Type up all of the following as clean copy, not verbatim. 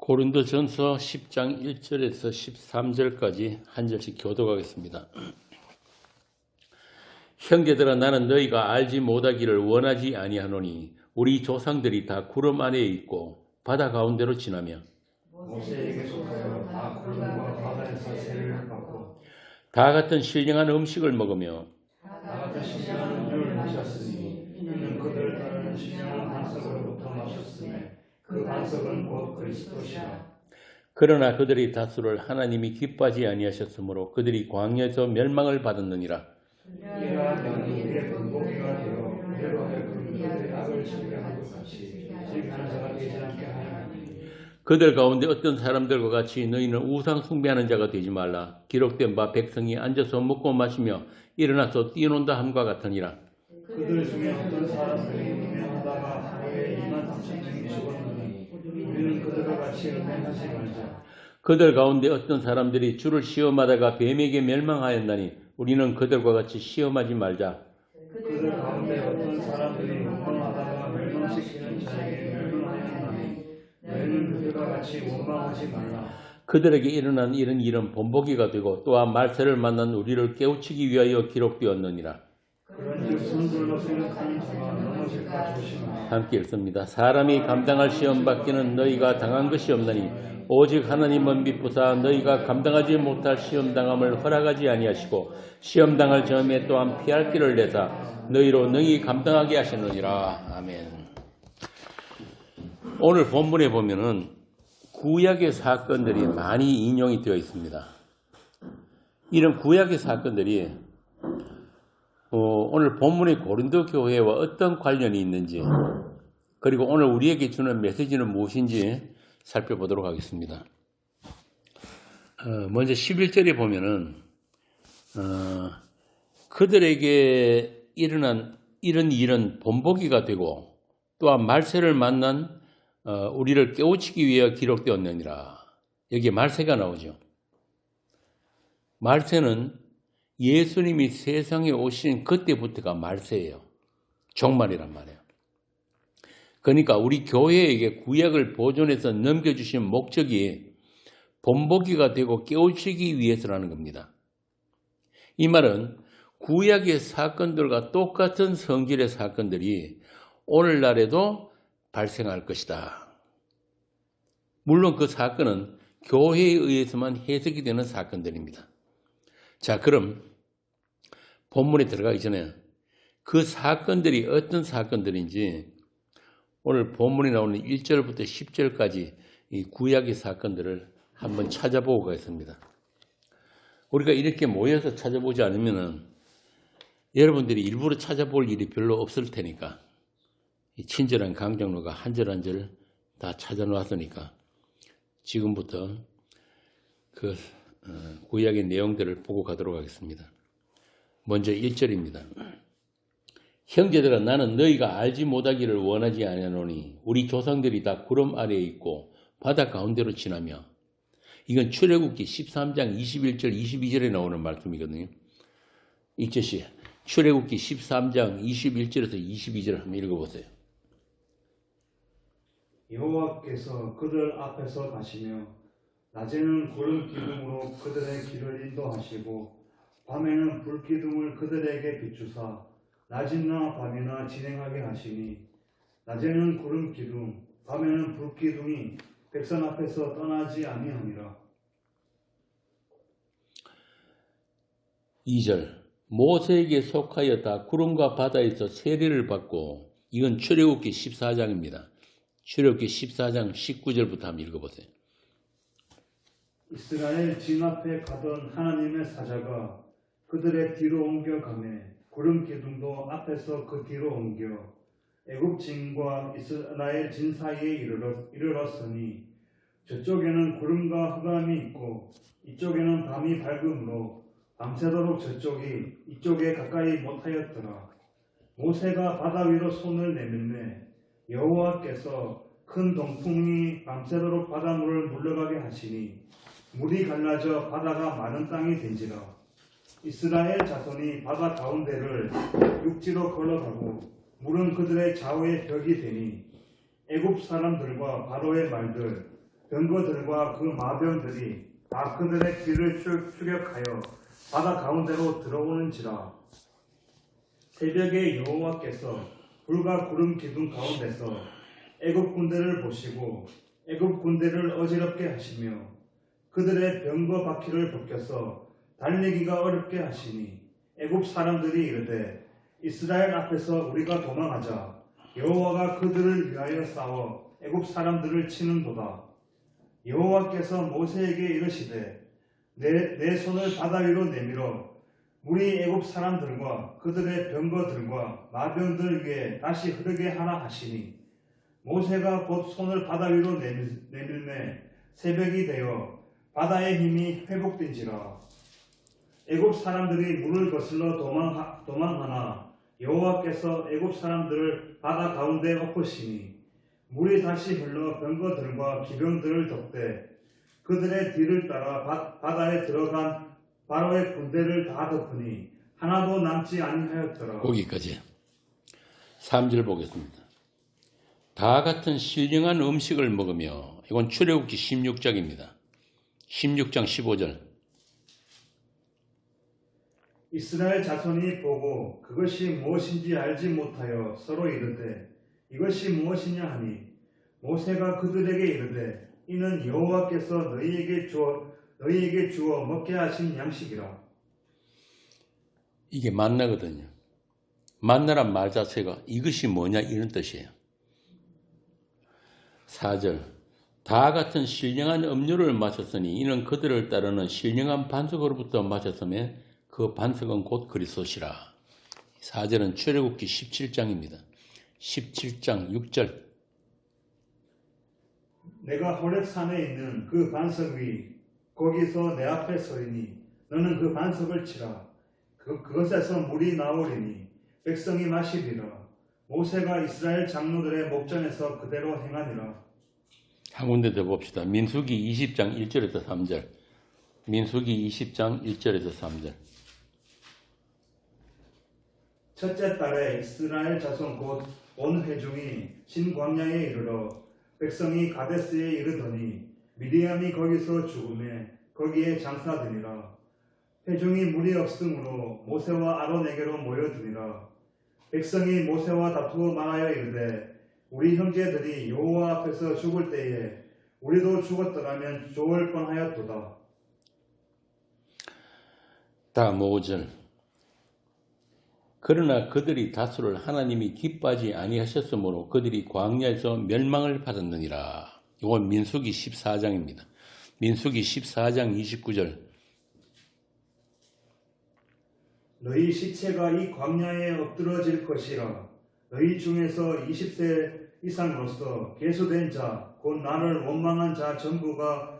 고린도전서 10장 1절에서 13절까지 한 절씩 교독하겠습니다. 형제들아, 나는 너희가 알지 못하기를 원하지 아니하노니 우리 조상들이 다 구름 아래에 있고 바다 가운데로 지나며 모세에게 속하여 다 구름과 바다에서 세를 받고 다 같은 신령한 음식을 먹으며 다 같은 신령한 음료를 마셨으니 이는 그들 따르는 신령한 반석으로부터 마셨음에 그 반석은 곧 그리스도시라. 그러나 그들의 다수를 하나님이 기뻐하지 아니하셨으므로 그들이 광야에서 멸망을 받았느니라. 이러한 영이 우리의 본보기가 되어 우리로 하여금 그들의 악을 즐겨하는 것 같이 즐겨하는 자가 되지 않게 하나니 그들 가운데 어떤 사람들과 같이 너희는 우상 숭배하는 자가 되지 말라. 기록된 바 백성이 앉아서 먹고 마시며 일어나서 뛰어논다 함과 같으니라. 그들 중에 어떤 사람들이 운명하다가 하루에 23,000명이 죽었느니 우리는 그들과 같이 운명하지 말자. 그들 가운데 어떤 사람들이 주를 시험하다가 뱀에게 멸망하였나니 우리는 그들과 같이 시험하지 말자. 그들 가운데 어떤 사람들이 원망하다가 멸망시키는 자에게 멸망하였나니 너희는 그들과 같이 원망하지 말라. 그들에게 일어난 이런 일은 본보기가 되고 또한 말세를 만난 우리를 깨우치기 위하여 기록되었느니라. 그런즉 선불로 생각하는 자가 넘어질까 조심하라. 함께 읽습니다. 사람이 감당할 시험 받기는 너희가 당한 것이 없나니 오직 하나님은 미쁘사 너희가 감당하지 못할 시험 당함을 허락하지 아니하시고 시험 당할 점에 또한 피할 길을 내사 너희로 능히 감당하게 하시느니라. 아멘. 오늘 본문에 보면은 구약의 사건들이 많이 인용이 되어 있습니다. 이런 구약의 사건들이 오늘 본문의 고린도 교회와 어떤 관련이 있는지, 그리고 오늘 우리에게 주는 메시지는 무엇인지 살펴보도록 하겠습니다. 먼저 11절에 보면은 그들에게 일어난 이런 일은 본보기가 되고 또한 말세를 만난 우리를 깨우치기 위해 기록되었느니라. 여기에 말세가 나오죠. 말세는 예수님이 세상에 오신 그때부터가 말세예요. 종말이란 말이에요. 그러니까 우리 교회에게 구약을 보존해서 넘겨주신 목적이 본보기가 되고 깨우치기 위해서라는 겁니다. 이 말은 구약의 사건들과 똑같은 성질의 사건들이 오늘날에도 발생할 것이다. 물론 그 사건은 교회에 의해서만 해석이 되는 사건들입니다. 자, 그럼 본문에 들어가기 전에 그 사건들이 어떤 사건들인지 오늘 본문에 나오는 1절부터 10절까지 이 구약의 사건들을 한번 찾아보고 가겠습니다. 우리가 이렇게 모여서 찾아보지 않으면 여러분들이 일부러 찾아볼 일이 별로 없을 테니까 이 친절한 강장로가 한 절 한 절 다 찾아놓았으니까 지금부터 그 구약의 내용들을 보고 가도록 하겠습니다. 먼저 1절입니다. 형제들아, 나는 너희가 알지 못하기를 원하지 아니하노니 우리 조상들이 다 구름 아래에 있고 바다 가운데로 지나며. 이건 출애굽기 13장 21절 22절에 나오는 말씀이거든요. 읽듯이 출애굽기 13장 21절에서 22절 한번 읽어보세요. 여호와께서 그들 앞에서 가시며 낮에는 구름 기둥으로 그들의 길을 인도하시고 밤에는 불 기둥을 그들에게 비추사 낮이나 밤이나 진행하게 하시니 낮에는 구름 기둥 밤에는 불 기둥이 백성 앞에서 떠나지 아니하니라. 2절 모세에게 속하여 다 구름과 바다에서 세례를 받고. 이건 출애굽기 14장입니다. 출애굽기 14장 19절부터 한번 읽어보세요. 이스라엘 진 앞에 가던 하나님의 사자가 그들의 뒤로 옮겨가매 구름 기둥도 앞에서 그 뒤로 옮겨 애굽 진과 이스라엘 진 사이에 이르렀으니 저쪽에는 구름과 흑암이 있고 이쪽에는 밤이 밝음으로 밤새도록 저쪽이 이쪽에 가까이 못하였더라. 모세가 바다 위로 손을 내밀매 여호와께서 큰 동풍이 밤새도록 바닷물을 물러가게 하시니 물이 갈라져 바다가 마른 땅이 된지라. 이스라엘 자손이 바다 가운데를 육지로 걸어가고 물은 그들의 좌우에 벽이 되니 애굽 사람들과 바로의 말들 병거들과 그 마병들이 다 그들의 길을 추격하여 바다 가운데로 들어오는지라. 새벽에 여호와께서 불과 구름 기둥 가운데서 애굽 군대를 보시고 애굽 군대를 어지럽게 하시며 그들의 병거 바퀴를 벗겨서 달리기가 어렵게 하시니 애굽 사람들이 이르되 이스라엘 앞에서 우리가 도망하자. 여호와가 그들을 위하여 싸워 애굽 사람들을 치는도다. 여호와께서 모세에게 이르시되 내 손을 바다 위로 내밀어 물이 애굽 사람들과 그들의 병거들과 마병들 위에 다시 흐르게 하라 하시니 모세가 곧 손을 바다 위로 내밀매 새벽이 되어 바다의 힘이 회복된지라. 애굽 사람들이 물을 거슬러 도망하나 여호와께서 애굽 사람들을 바다 가운데 엎으시니 물이 다시 흘러 병거들과 기병들을 덮되 그들의 뒤를 따라 바다에 들어간 바로의 군대를 다 덮으니 하나도 남지 아니하였더라. 거기까지 3절 보겠습니다. 다 같은 신령한 음식을 먹으며, 이건 출애굽기 16장입니다. 16장 15절. 이스라엘 자손이 보고 그것이 무엇인지 알지 못하여 서로 이르되 이것이 무엇이냐 하니 모세가 그들에게 이르되 이는 여호와께서 너희에게 주어 먹게 하신 양식이라. 이게 만나거든요. 만나란 말 자체가 이것이 뭐냐 이런 뜻이에요. 4절. 다 같은 신령한 음료를 마셨으니 이는 그들을 따르는 신령한 반석으로부터 마셨으며 그 반석은 곧 그리스도시라. 4절은 출애굽기 17장입니다. 17장 6절. 내가 호렙산에 있는 그 반석 위 거기서 내 앞에 서리니 너는 그 반석을 치라. 그것에서 물이 나오리니 백성이 마시리라. 모세가 이스라엘 장로들의 목전에서 그대로 행하니라. 한 군데 더 봅시다. 민수기 20장 1절에서 3절. 민수기 20장 1절에서 3절. 첫째 달에 이스라엘 자손 곧 온 회중이 신광야에 이르러 백성이 가데스에 이르더니 미디암이 거기서 죽음에 거기에 장사되니라. 회중이 물이 없으므로 모세와 아론에게로 모여드니라. 백성이 모세와 다투어 말하여 이르되 우리 형제들이 여호와 앞에서 죽을 때에 우리도 죽었더라면 좋을 뻔하였도다. 다음 5절. 그러나 그들이 다수를 하나님이 기뻐하지 아니하셨으므로 그들이 광야에서 멸망을 받았느니라. 이건 민수기 14장입니다. 민수기 14장 29절. 너희 시체가 이 광야에 엎드러질 것이라. 너희 중에서 20세 이상으로서 계수된 자, 곧 나를 원망한 자 전부가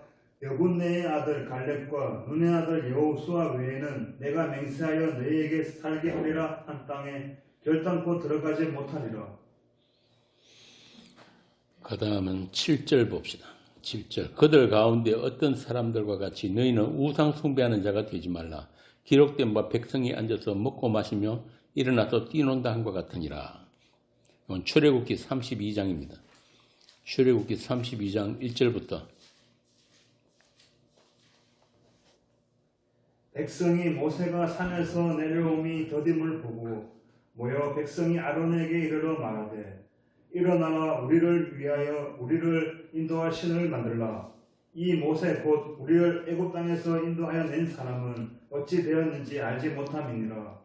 여분네의 아들 갈렙과 눈의 아들 여호수아 외에는 내가 맹세하여 너희에게 살게 하리라 한 땅에 결단코 들어가지 못하리라. 그 다음은 7절 봅시다. 7절. 그들 가운데 어떤 사람들과 같이 너희는 우상 숭배하는 자가 되지 말라. 기록된 바 백성이 앉아서 먹고 마시며 일어나서 뛰논다 한과 같으니라. 이건 출애굽기 32장입니다. 출애굽기 32장 1절부터. 백성이 모세가 산에서 내려옴이 더딤을 보고 모여 백성이 아론에게 이르러 말하되 일어나와 우리를 위하여 우리를 인도할 신을 만들라. 이 모세 곧 우리를 애굽 땅에서 인도하여 낸 사람은 어찌 되었는지 알지 못함이니라.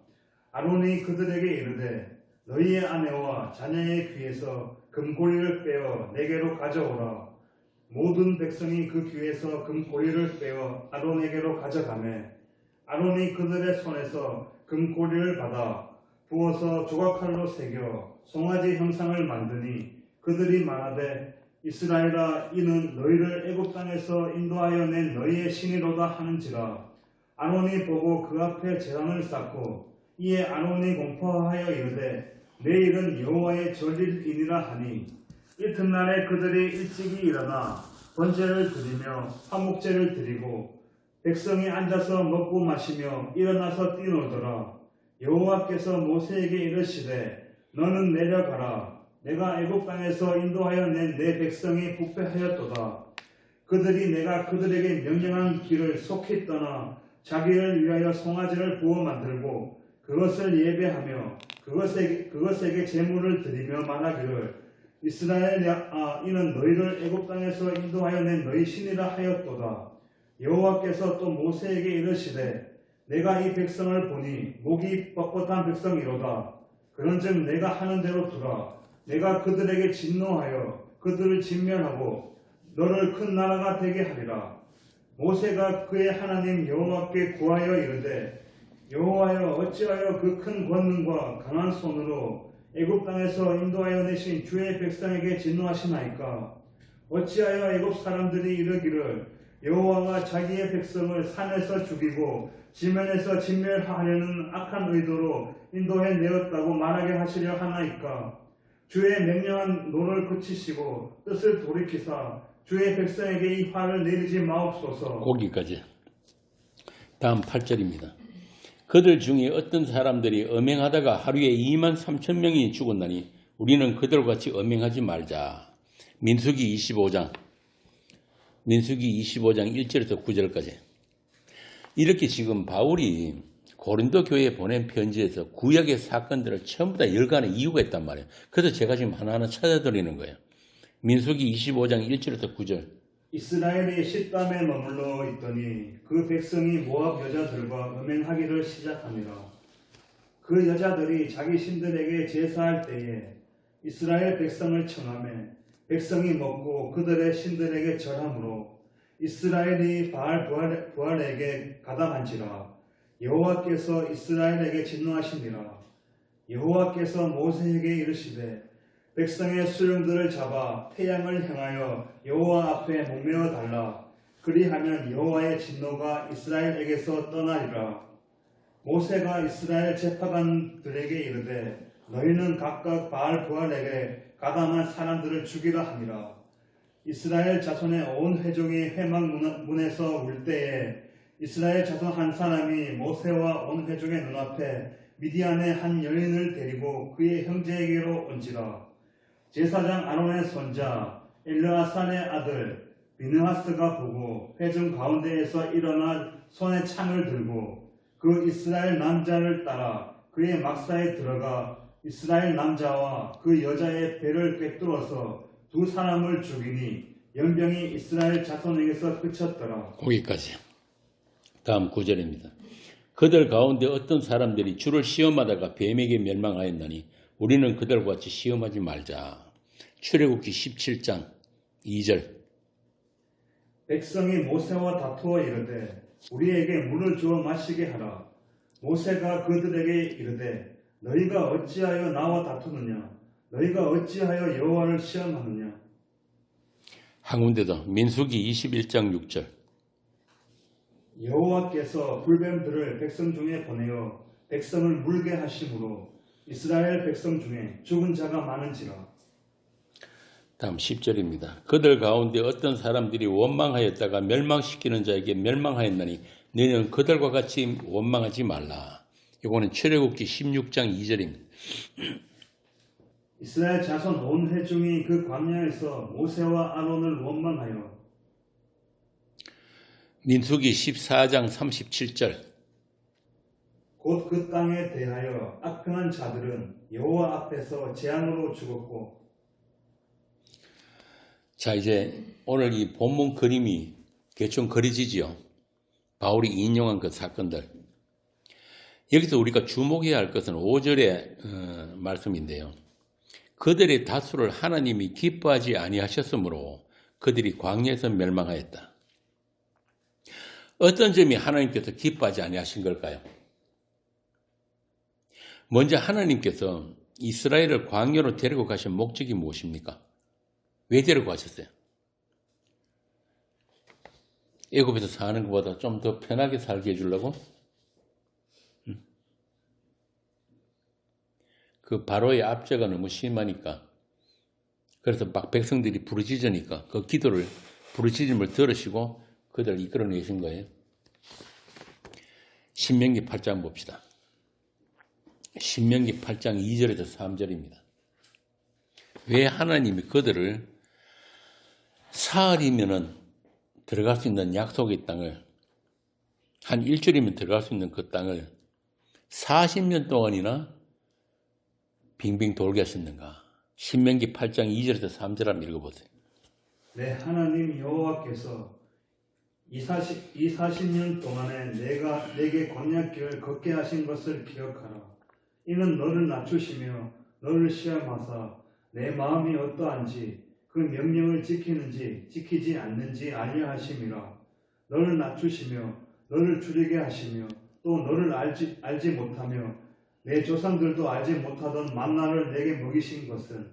아론이 그들에게 이르되 너희의 아내와 자녀의 귀에서 금고리를 빼어 내게로 가져오라. 모든 백성이 그 귀에서 금고리를 빼어 아론에게로 가져가매 아론이 그들의 손에서 금고리를 받아 부어서 조각칼로 새겨 송아지 형상을 만드니 그들이 말하되 이스라엘아 이는 너희를 애굽 땅에서 인도하여 낸 너희의 신이로다 하는지라. 아론이 보고 그 앞에 제단을 쌓고 이에 아론이 공포하여 이르되 내일은 여호와의 절일이니라 하니 이튿날에 그들이 일찍이 일어나 번제를 드리며 화목제를 드리고 백성이 앉아서 먹고 마시며 일어나서 뛰놀더라. 여호와께서 모세에게 이르시되 너는 내려가라. 내가 애굽 땅에서 인도하여 낸 내 백성이 부패하였도다. 그들이 내가 그들에게 명령한 길을 속히 떠나 자기를 위하여 송아지를 구워 만들고 그것을 예배하며 그것에게 제물을 드리며 말하기를 이스라엘아 이는 너희를 애굽 땅에서 인도하여 낸 너희 신이라 하였도다. 여호와께서 또 모세에게 이르시되 내가 이 백성을 보니 목이 뻣뻣한 백성이로다. 그런즉 내가 하는 대로 두라. 내가 그들에게 진노하여 그들을 진멸하고 너를 큰 나라가 되게 하리라. 모세가 그의 하나님 여호와께 구하여 이르되 여호와여 어찌하여 그 큰 권능과 강한 손으로 애굽 땅에서 인도하여 내신 주의 백성에게 진노하시나이까. 어찌하여 애굽 사람들이 이르기를 여호와가 자기의 백성을 산에서 죽이고 지면에서 진멸하려는 악한 의도로 인도해 내었다고 말하게 하시려 하나이까. 주의 명령한 노를 그치시고 뜻을 돌이키사 주의 백성에게 이 화를 내리지 마옵소서. 거기까지. 다음 8절입니다. 그들 중에 어떤 사람들이 음행하다가 하루에 23,000명이 죽었나니 우리는 그들과 같이 음행하지 말자. 민수기 25장 1절에서 9절까지. 이렇게 지금 바울이 고린도 교회에 보낸 편지에서 구약의 사건들을 전부 다 열거하는 이유가 있단 말이에요. 그래서 제가 지금 하나하나 찾아드리는 거예요. 민수기 25장 1절에서 9절. 이스라엘이 십담에 머물러 있더니 그 백성이 모압 여자들과 음행하기를 시작하니라. 그 여자들이 자기 신들에게 제사할 때에 이스라엘 백성을 청하매 백성이 먹고 그들의 신들에게 절하므로 이스라엘이 바알 부알에게 가담한지라. 여호와께서 이스라엘에게 진노하시니라. 여호와께서 모세에게 이르시되 백성의 수령들을 잡아 태양을 향하여 여호와 앞에 목매어 달라. 그리하면 여호와의 진노가 이스라엘에게서 떠나리라. 모세가 이스라엘 제사관들에게 이르되 너희는 각각 바알 부알에게 가담한 사람들을 죽이라 하니라. 이스라엘 자손의 온 회중이 회막 문에서 울 때에 이스라엘 자손 한 사람이 모세와 온 회중의 눈앞에 미디안의 한 여인을 데리고 그의 형제에게로 온지라. 제사장 아론의 손자 엘르아산의 아들 비느하스가 보고 회중 가운데에서 일어나 손에 창을 들고 그 이스라엘 남자를 따라 그의 막사에 들어가 이스라엘 남자와 그 여자의 배를 꿰뚫어서 두 사람을 죽이니 연병이 이스라엘 자손에게서 그쳤더라. 거기까지. 다음 9절입니다. 그들 가운데 어떤 사람들이 주를 시험하다가 뱀에게 멸망하였나니 우리는 그들과 같이 시험하지 말자. 출애굽기 17장 2절. 백성이 모세와 다투어 이르되 우리에게 물을 주어 마시게 하라. 모세가 그들에게 이르되 너희가 어찌하여 나와 다투느냐? 너희가 어찌하여 여호와를 시험하느냐? 한 군데도 민수기 21장 6절. 여호와께서 불뱀들을 백성 중에 보내어 백성을 물게 하심으로 이스라엘 백성 중에 죽은 자가 많은지라. 다음 10절입니다. 그들 가운데 어떤 사람들이 원망하였다가 멸망시키는 자에게 멸망하였나니 너희는 그들과 같이 원망하지 말라. 이거는 출애굽기 16장 2절입니다. 이스라엘 자손 온 회중이 그 광야에서 모세와 아론을 원망하여 민수기 14장 37절. 곧 그 땅에 대하여 악평한 자들은 여호와 앞에서 재앙으로 죽었고. 자, 이제 오늘 이 본문 그림이 대충 그려지지요. 바울이 인용한 그 사건들. 여기서 우리가 주목해야 할 것은 5절의 말씀인데요. 그들의 다수를 하나님이 기뻐하지 아니하셨으므로 그들이 광야에서 멸망하였다. 어떤 점이 하나님께서 기뻐하지 아니하신 걸까요? 먼저 하나님께서 이스라엘을 광야로 데리고 가신 목적이 무엇입니까? 왜 데리고 가셨어요? 애굽에서 사는 것보다 좀 더 편하게 살게 해주려고? 그 바로의 압제가 너무 심하니까, 그래서 막 백성들이 부르짖으니까 그 기도를, 부르짖음을 들으시고 그들을 이끌어내신 거예요. 신명기 8장 봅시다. 신명기 8장 2절에서 3절입니다. 왜 하나님이 그들을 사흘이면은 들어갈 수 있는 약속의 땅을, 한 일주일이면 들어갈 수 있는 그 땅을 40년 동안이나 빙빙 돌게 하셨는가? 신명기 8장 2절에서 3절 한번 읽어보세요. 내 하나님 여호와께서 이 40년 동안에 내가 내게 권약길을 걷게 하신 것을 기억하라. 이는 너를 낮추시며 너를 시험하사 내 마음이 어떠한지 그 명령을 지키는지 지키지 않는지 알려 하심이라. 너를 낮추시며 너를 줄이게 하시며 또 너를 알지 못하며 내 조상들도 알지 못하던 만나를 내게 먹이신 것은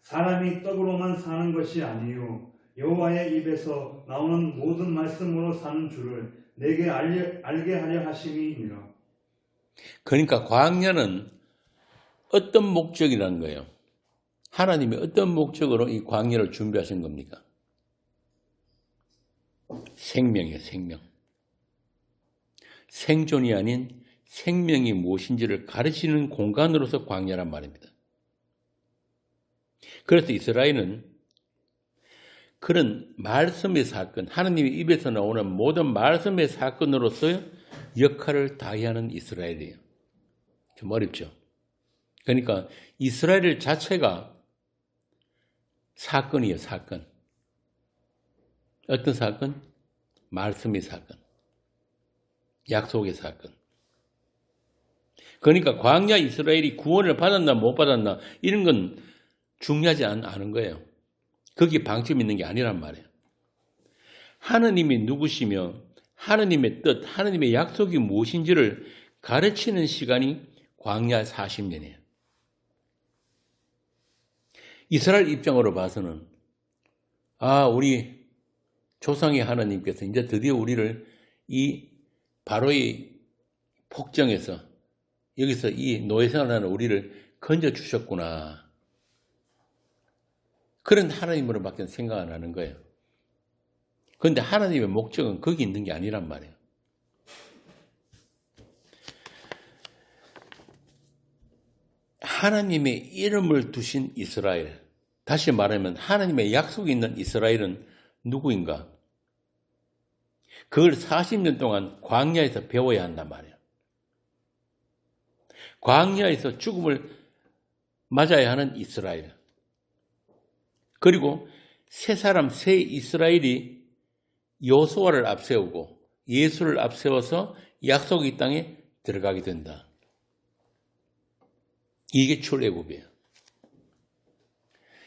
사람이 떡으로만 사는 것이 아니요 여호와의 입에서 나오는 모든 말씀으로 사는 줄을 내게 알게 하려 하심이니라. 그러니까 광야는 어떤 목적이라는 거예요? 하나님이 어떤 목적으로 이 광야를 준비하신 겁니까? 생명이에요, 생명. 생존이 아닌 생명이 무엇인지를 가르치는 공간으로서 광야란 말입니다. 그래서 이스라엘은 그런 말씀의 사건, 하나님의 입에서 나오는 모든 말씀의 사건으로서 역할을 다해야 하는 이스라엘이에요. 좀 어렵죠? 그러니까 이스라엘 자체가 사건이에요, 사건. 어떤 사건? 말씀의 사건. 약속의 사건. 그러니까 광야 이스라엘이 구원을 받았나 못 받았나 이런 건 중요하지 않은 거예요. 거기에 방점이 있는 게 아니란 말이에요. 하나님이 누구시며 하나님의 뜻, 하나님의 약속이 무엇인지를 가르치는 시간이 광야 40년이에요. 이스라엘 입장으로 봐서는 우리 조상의 하나님께서 이제 드디어 우리를 이 바로의 폭정에서 여기서 이 노예생활하는 우리를 건져주셨구나. 그런 하나님으로밖에 생각 안 하는 거예요. 그런데 하나님의 목적은 거기 있는 게 아니란 말이에요. 하나님의 이름을 두신 이스라엘, 다시 말하면 하나님의 약속이 있는 이스라엘은 누구인가? 그걸 40년 동안 광야에서 배워야 한단 말이에요. 광야에서 죽음을 맞아야 하는 이스라엘. 그리고 새 사람, 새 이스라엘이 여호수아를 앞세우고 예수를 앞세워서 약속의 땅에 들어가게 된다. 이게 출애굽이에요.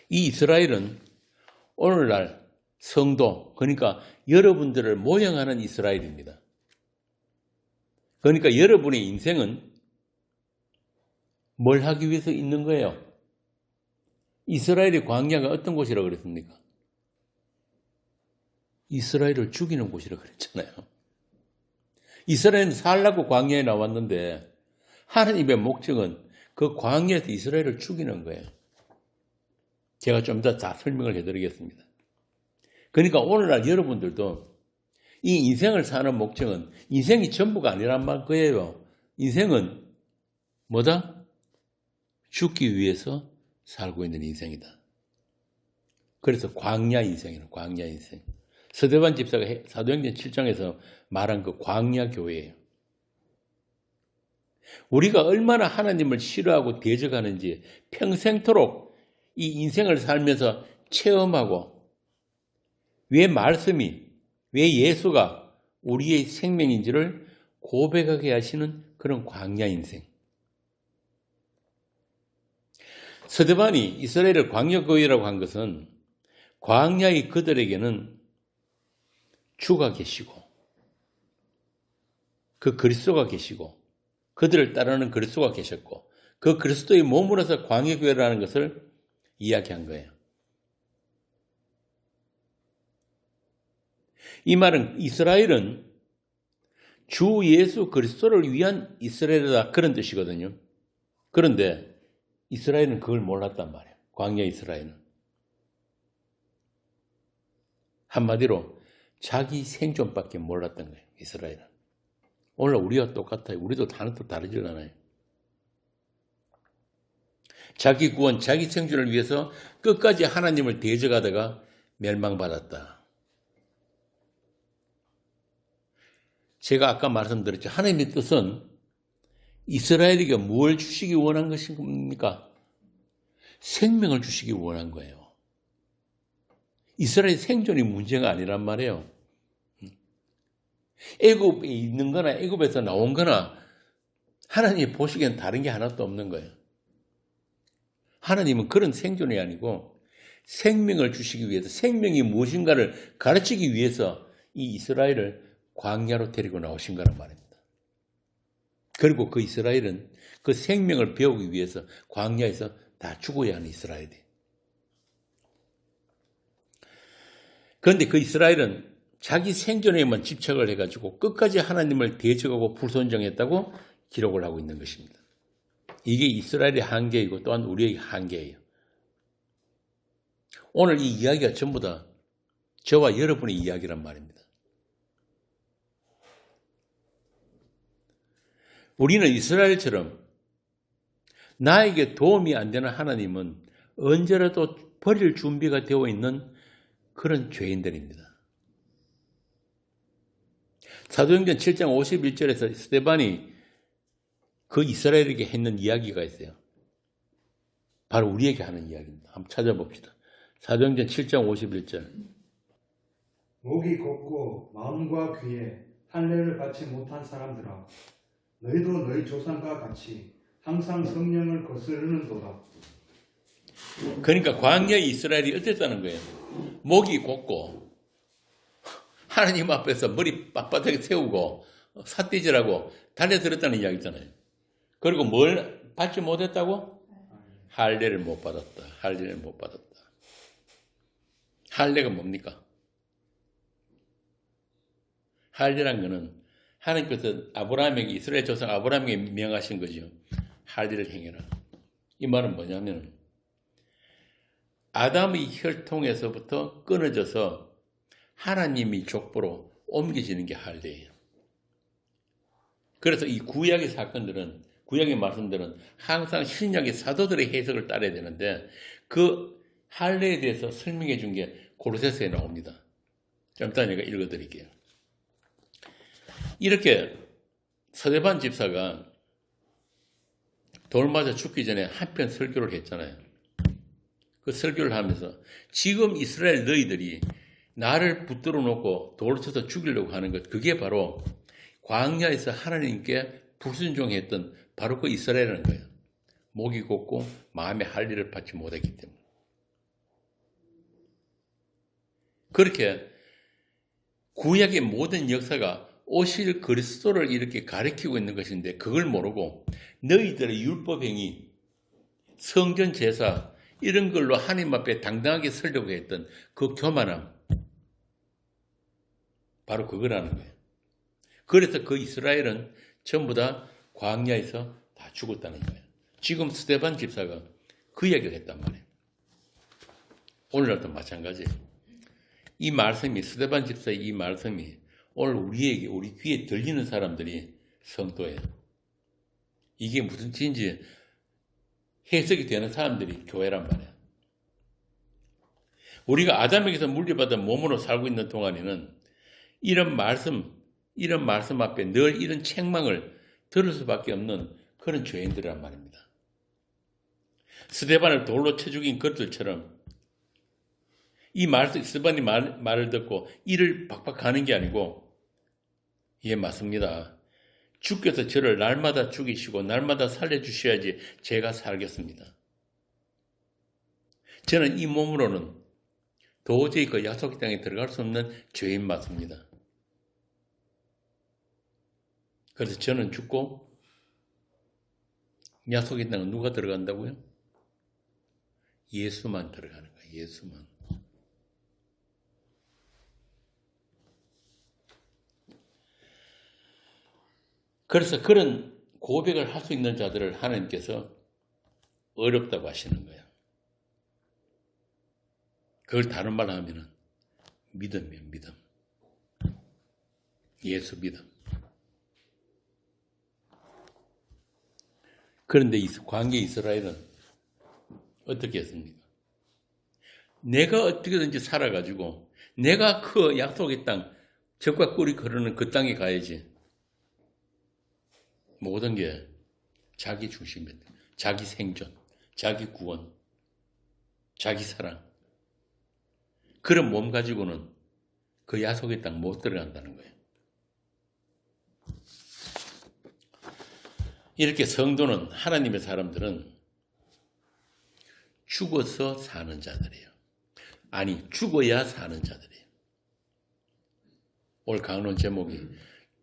이 이스라엘은 오늘날 성도, 그러니까 여러분들을 모형하는 이스라엘입니다. 그러니까 여러분의 인생은 뭘 하기 위해서 있는 거예요? 이스라엘의 광야가 어떤 곳이라고 그랬습니까? 이스라엘을 죽이는 곳이라고 그랬잖아요. 이스라엘은 살라고 광야에 나왔는데 하나님의 목적은 그 광야에서 이스라엘을 죽이는 거예요. 제가 좀 더 설명을 해드리겠습니다. 그러니까 오늘날 여러분들도 이 인생을 사는 목적은 인생이 전부가 아니란 말 거예요. 인생은 뭐다? 죽기 위해서 살고 있는 인생이다. 그래서 광야 인생이에요. 광야 인생. 서대반 집사가 사도행전 7장에서 말한 그 광야 교회예요. 우리가 얼마나 하나님을 싫어하고 대적하는지 평생토록 이 인생을 살면서 체험하고 왜 말씀이, 왜 예수가 우리의 생명인지를 고백하게 하시는 그런 광야 인생. 서대반이 이스라엘을 광야교회라고 한 것은 광야의 그들에게는 주가 계시고 그 그리스도가 계시고 그들을 따르는 그리스도가 계셨고 그 그리스도의 몸으로서 광야교회라는 것을 이야기한 거예요. 이 말은 이스라엘은 주 예수 그리스도를 위한 이스라엘이다 그런 뜻이거든요. 그런데 이스라엘은 그걸 몰랐단 말이에요. 광야 이스라엘은. 한마디로 자기 생존밖에 몰랐던 거예요. 이스라엘은. 오늘 우리와 똑같아요. 우리도 하나도 다르지 않아요. 자기 구원, 자기 생존을 위해서 끝까지 하나님을 대적하다가 멸망받았다. 제가 아까 말씀드렸죠. 하나님의 뜻은 이스라엘에게 뭘 주시기 원한 것입니까? 생명을 주시기 원한 거예요. 이스라엘 생존이 문제가 아니란 말이에요. 애굽에 있는 거나 애굽에서 나온 거나 하나님이 보시기엔 다른 게 하나도 없는 거예요. 하나님은 그런 생존이 아니고 생명을 주시기 위해서, 생명이 무엇인가를 가르치기 위해서 이 이스라엘을 광야로 데리고 나오신 거란 말입니다. 그리고 그 이스라엘은 그 생명을 배우기 위해서 광야에서 다 죽어야 하는 이스라엘이에요. 그런데 그 이스라엘은 자기 생존에만 집착을 해가지고 끝까지 하나님을 대적하고 불순종했다고 기록을 하고 있는 것입니다. 이게 이스라엘의 한계이고 또한 우리의 한계예요. 오늘 이 이야기가 전부 다 저와 여러분의 이야기란 말입니다. 우리는 이스라엘처럼 나에게 도움이 안 되는 하나님은 언제라도 버릴 준비가 되어 있는 그런 죄인들입니다. 사도행전 7장 51절에서 스데반이 그 이스라엘에게 했는 이야기가 있어요. 바로 우리에게 하는 이야기입니다. 한번 찾아봅시다. 사도행전 7장 51절. 목이 곱고 마음과 귀에 할례를 받지 못한 사람들아, 너희도 너희 조상과 같이 항상 성령을 거스르는도다. 그러니까 광야의 이스라엘이 어땠다는 거예요? 목이 곱고 하나님 앞에서 머리 빳빳하게 세우고 삿대질하고 달려들었다는 이야기잖아요. 그리고 뭘 받지 못했다고? 할례를 못 받았다. 할례를 못 받았다. 할례가 뭡니까? 할례란 거는 하나님께서 아브라함에게, 이스라엘 조상 아브라함에게 명하신 거죠. 할례를 행해라. 이 말은 뭐냐면 아담의 혈통에서부터 끊어져서 하나님이 족보로 옮겨지는 게 할례예요. 그래서 이 구약의 사건들은, 구약의 말씀들은 항상 신약의 사도들의 해석을 따라야 되는데 그 할례에 대해서 설명해 준 게 고로새서에 나옵니다. 좀 이따 제가 읽어드릴게요. 이렇게 스데반 집사가 돌 맞아 죽기 전에 한편 설교를 했잖아요. 그 설교를 하면서 지금 이스라엘 너희들이 나를 붙들어 놓고 돌을 쳐서 죽이려고 하는 것, 그게 바로 광야에서 하나님께 불순종했던 바로 그 이스라엘이라는 거예요. 목이 곱고 마음의 할례를 받지 못했기 때문에. 그렇게 구약의 모든 역사가 오실 그리스도를 이렇게 가리키고 있는 것인데 그걸 모르고 너희들의 율법행위, 성전 제사 이런 걸로 하나님 앞에 당당하게 서려고 했던 그 교만함, 바로 그거라는 거예요. 그래서 그 이스라엘은 전부 다 광야에서 다 죽었다는 거예요. 지금 스데반 집사가 그 이야기를 했단 말이에요. 오늘날도 마찬가지예요. 이 말씀이, 스데반 집사의 이 말씀이 오늘 우리에게, 우리 귀에 들리는 사람들이 성도예요. 이게 무슨 뜻인지 해석이 되는 사람들이 교회란 말이에요. 우리가 아담에게서 물려받은 몸으로 살고 있는 동안에는 이런 말씀 앞에 늘 이런 책망을 들을 수밖에 없는 그런 죄인들이란 말입니다. 스데반을 돌로 쳐 죽인 것들처럼 이 말씀, 스데반이 말을 듣고 이를 박박 가는 게 아니고, 예, 맞습니다. 주께서 저를 날마다 죽이시고 날마다 살려주셔야지 제가 살겠습니다. 저는 이 몸으로는 도저히 그 약속의 땅에 들어갈 수 없는 죄인 맞습니다. 그래서 저는 죽고 약속의 땅은 누가 들어간다고요? 예수만 들어가는 거예요. 예수만. 그래서 그런 고백을 할 수 있는 자들을 하나님께서 어렵다고 하시는 거예요. 그걸 다른 말로 하면은 믿음이에요, 믿음. 예수 믿음. 그런데 광야 이스라엘은 어떻게 했습니까? 내가 어떻게든지 살아가지고 내가 그 약속의 땅, 적과 꿀이 흐르는 그 땅에 가야지. 모든 게 자기 중심입니다. 자기 생존, 자기 구원, 자기 사랑. 그런 몸 가지고는 그 약속의 땅 못 들어간다는 거예요. 이렇게 성도는, 하나님의 사람들은 죽어서 사는 자들이에요. 아니, 죽어야 사는 자들이에요. 오늘 강론 제목이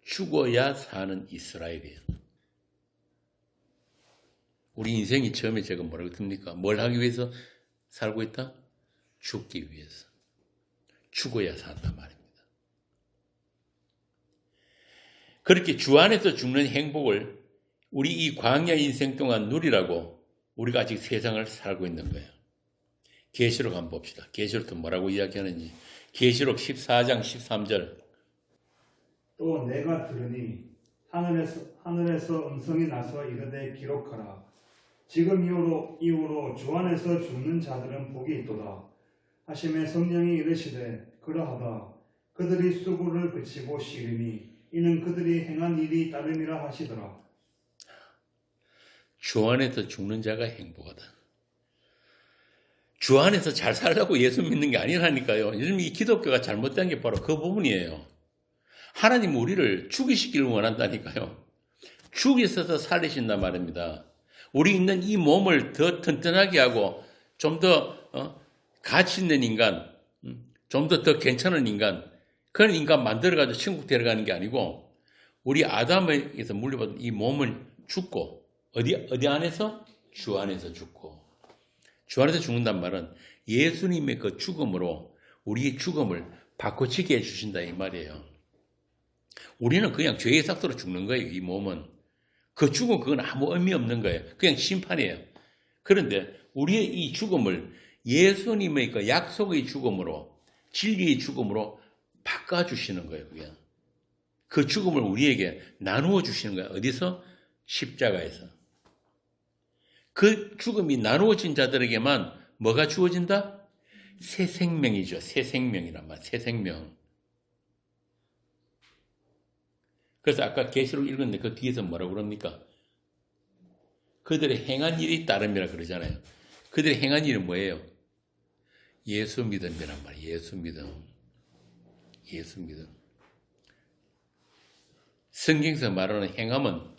죽어야 사는 이스라엘이에요. 우리 인생이 처음에 제가 뭐라고 했습니까? 뭘 하기 위해서 살고 있다? 죽기 위해서. 죽어야 산단 말입니다. 그렇게 주 안에서 죽는 행복을 우리 이 광야 인생 동안 누리라고 우리가 아직 세상을 살고 있는 거예요. 계시록 한번 봅시다. 계시록도 뭐라고 이야기하는지. 계시록 14장 13절. 또 내가 들으니 하늘에서 음성이 나서 이르되 기록하라. 지금 이후로 주 안에서 죽는 자들은 복이 있도다 하시매 성령이 이르시되 그러하다. 그들이 수고를 그치고 쉬리니 이는 그들이 행한 일이 따름이라 하시더라. 주 안에서 죽는 자가 행복하다. 주 안에서 잘 살라고 예수 믿는 게 아니라니까요. 요즘 이 기독교가 잘못된 게 바로 그 부분이에요. 하나님 우리를 죽이시기를 원한다니까요. 죽이셔서 살리신단 말입니다. 우리 있는 이 몸을 더 튼튼하게 하고 좀 더 가치 있는 인간, 좀 더 괜찮은 인간, 그런 인간 만들어가지고 천국 데려가는 게 아니고 우리 아담에게서 물려받은 이 몸을 죽고 어디 안에서? 주 안에서 죽고. 주 안에서 죽는단 말은 예수님의 그 죽음으로 우리의 죽음을 바꿔치게 해주신다 이 말이에요. 우리는 그냥 죄의 삭도로 죽는 거예요. 이 몸은. 그 죽음 그건 아무 의미 없는 거예요. 그냥 심판이에요. 그런데 우리의 이 죽음을 예수님의 그 약속의 죽음으로, 진리의 죽음으로 바꿔주시는 거예요. 그냥. 그 죽음을 우리에게 나누어 주시는 거예요. 어디서? 십자가에서. 그 죽음이 나누어진 자들에게만 뭐가 주어진다? 새 생명이죠. 새 생명이란 말. 새 생명. 그래서 아까 계시록 읽었는데 그 뒤에서 뭐라고 그럽니까? 그들의 행한 일이 따름이라 그러잖아요. 그들의 행한 일은 뭐예요? 예수 믿음이란 말이에요. 예수 믿음. 예수 믿음. 성경에서 말하는 행함은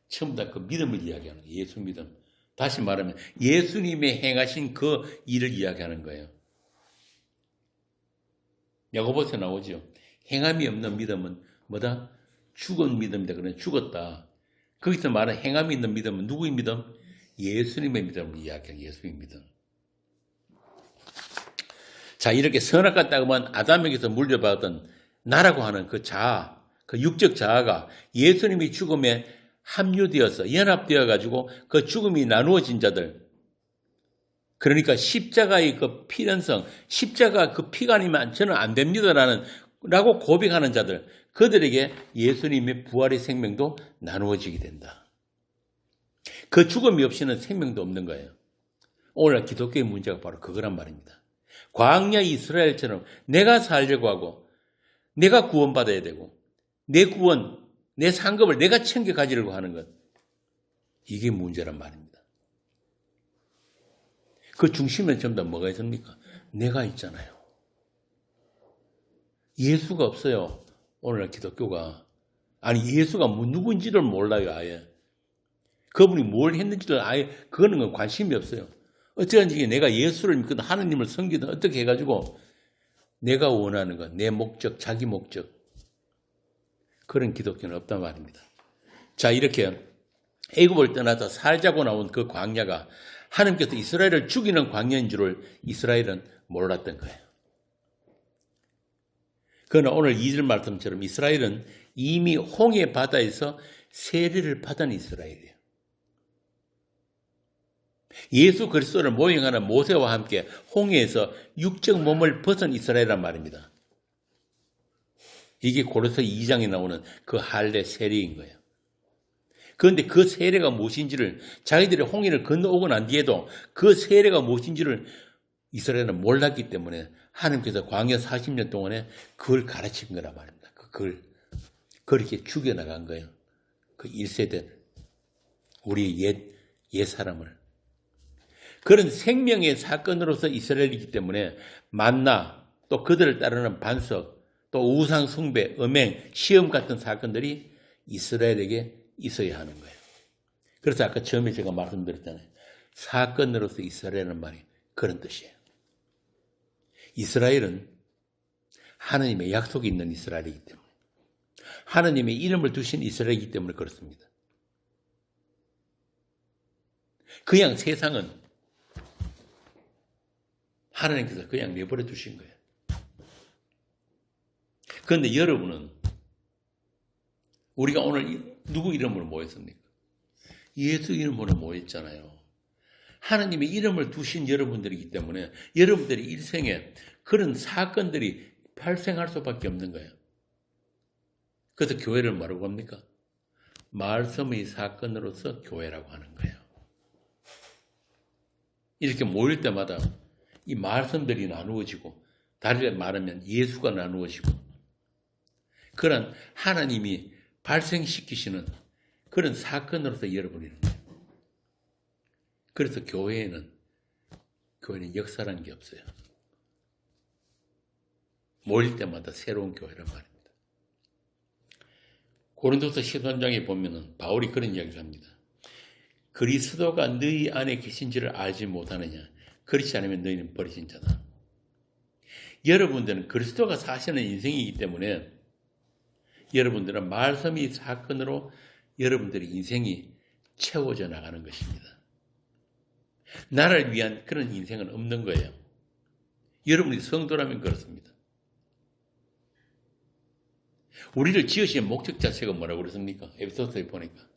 전부 다 그 믿음을 이야기하는 거예요. 예수 믿음. 다시 말하면 예수님의 행하신 그 일을 이야기하는 거예요. 야고보서에 나오죠. 행함이 없는 믿음은 뭐다? 죽은 믿음이다. 그러면 죽었다. 거기서 말하는 행함이 있는 믿음은 누구의 믿음? 예수님의 믿음을 이야기하는 예수님의 믿음. 자, 이렇게 선악과 따끔한 아담에게서 물려받았던 나라고 하는 그 자아, 그 육적 자아가 예수님의 죽음에 합류되어서 연합되어 가지고 그 죽음이 나누어진 자들, 그러니까 십자가의 그 필연성, 십자가 그 피가 아니면 저는 안 됩니다라는 라고 고백하는 자들, 그들에게 예수님의 부활의 생명도 나누어지게 된다. 그 죽음이 없이는 생명도 없는 거예요. 오늘 기독교의 문제가 바로 그거란 말입니다. 광야 이스라엘처럼 내가 살려고 하고 내가 구원받아야 되고 내 구원, 내 상급을 내가 챙겨 가지려고 하는 것, 이게 문제란 말입니다. 그 중심에 전부 다 뭐가 있습니까? 내가 있잖아요. 예수가 없어요. 오늘날 기독교가. 아니, 예수가 누구인지를 몰라요, 아예. 그분이 뭘 했는지를 아예, 그거는 관심이 없어요. 어쩌든지 내가 예수를 믿거든, 하느님을 섬기든 어떻게 해가지고 내가 원하는 것, 내 목적, 자기 목적, 그런 기독교는 없단 말입니다. 자, 이렇게 애굽을 떠나서 살자고 나온 그 광야가 하나님께서 이스라엘을 죽이는 광야인 줄을 이스라엘은 몰랐던 거예요. 그러나 오늘 2절 말씀처럼 이스라엘은 이미 홍해 바다에서 세례를 받은 이스라엘이에요. 예수 그리스도를 모형하는 모세와 함께 홍해에서 육적 몸을 벗은 이스라엘이란 말입니다. 이게 고린도서 2장에 나오는 그 할례 세례인 거예요. 그런데 그 세례가 무엇인지를 자기들이 홍해를 건너오고 난 뒤에도 그 세례가 무엇인지를 이스라엘은 몰랐기 때문에 하나님께서 광야 40년 동안에 그걸 가르친 거란 말입니다. 그걸 그렇게 죽여나간 거예요. 그 1세대 우리의 옛 사람을. 그런 생명의 사건으로서 이스라엘이기 때문에 만나, 또 그들을 따르는 반석, 또 우상 숭배, 음행, 시험 같은 사건들이 이스라엘에게 있어야 하는 거예요. 그래서 아까 처음에 제가 말씀드렸잖아요. 사건으로서 이스라엘은 말이 그런 뜻이에요. 이스라엘은 하느님의 약속이 있는 이스라엘이기 때문에, 하느님의 이름을 두신 이스라엘이기 때문에 그렇습니다. 그냥 세상은 하나님께서 그냥 내버려 두신 거예요. 그런데 여러분은 우리가 오늘 누구 이름으로 모였습니까? 예수 이름으로 모였잖아요. 하나님의 이름을 두신 여러분들이기 때문에 여러분들의 일생에 그런 사건들이 발생할 수밖에 없는 거예요. 그래서 교회를 뭐라고 합니까? 말씀의 사건으로서 교회라고 하는 거예요. 이렇게 모일 때마다 이 말씀들이 나누어지고, 다르게 말하면 예수가 나누어지고, 그런 하나님이 발생시키시는 그런 사건으로서 여러분이 있는 거예요. 그래서 교회는 역사라는 게 없어요. 모일 때마다 새로운 교회란 말입니다. 고린도서 13장에 보면은 바울이 그런 이야기를 합니다. 그리스도가 너희 안에 계신지를 알지 못하느냐? 그렇지 않으면 너희는 버리신 자다. 여러분들은 그리스도가 사시는 인생이기 때문에 여러분들은 말씀이 사건으로 여러분들의 인생이 채워져 나가는 것입니다. 나를 위한 그런 인생은 없는 거예요. 여러분이 성도라면 그렇습니다. 우리를 지으신 목적 자체가 뭐라고 그랬습니까? 에베소서에 보니까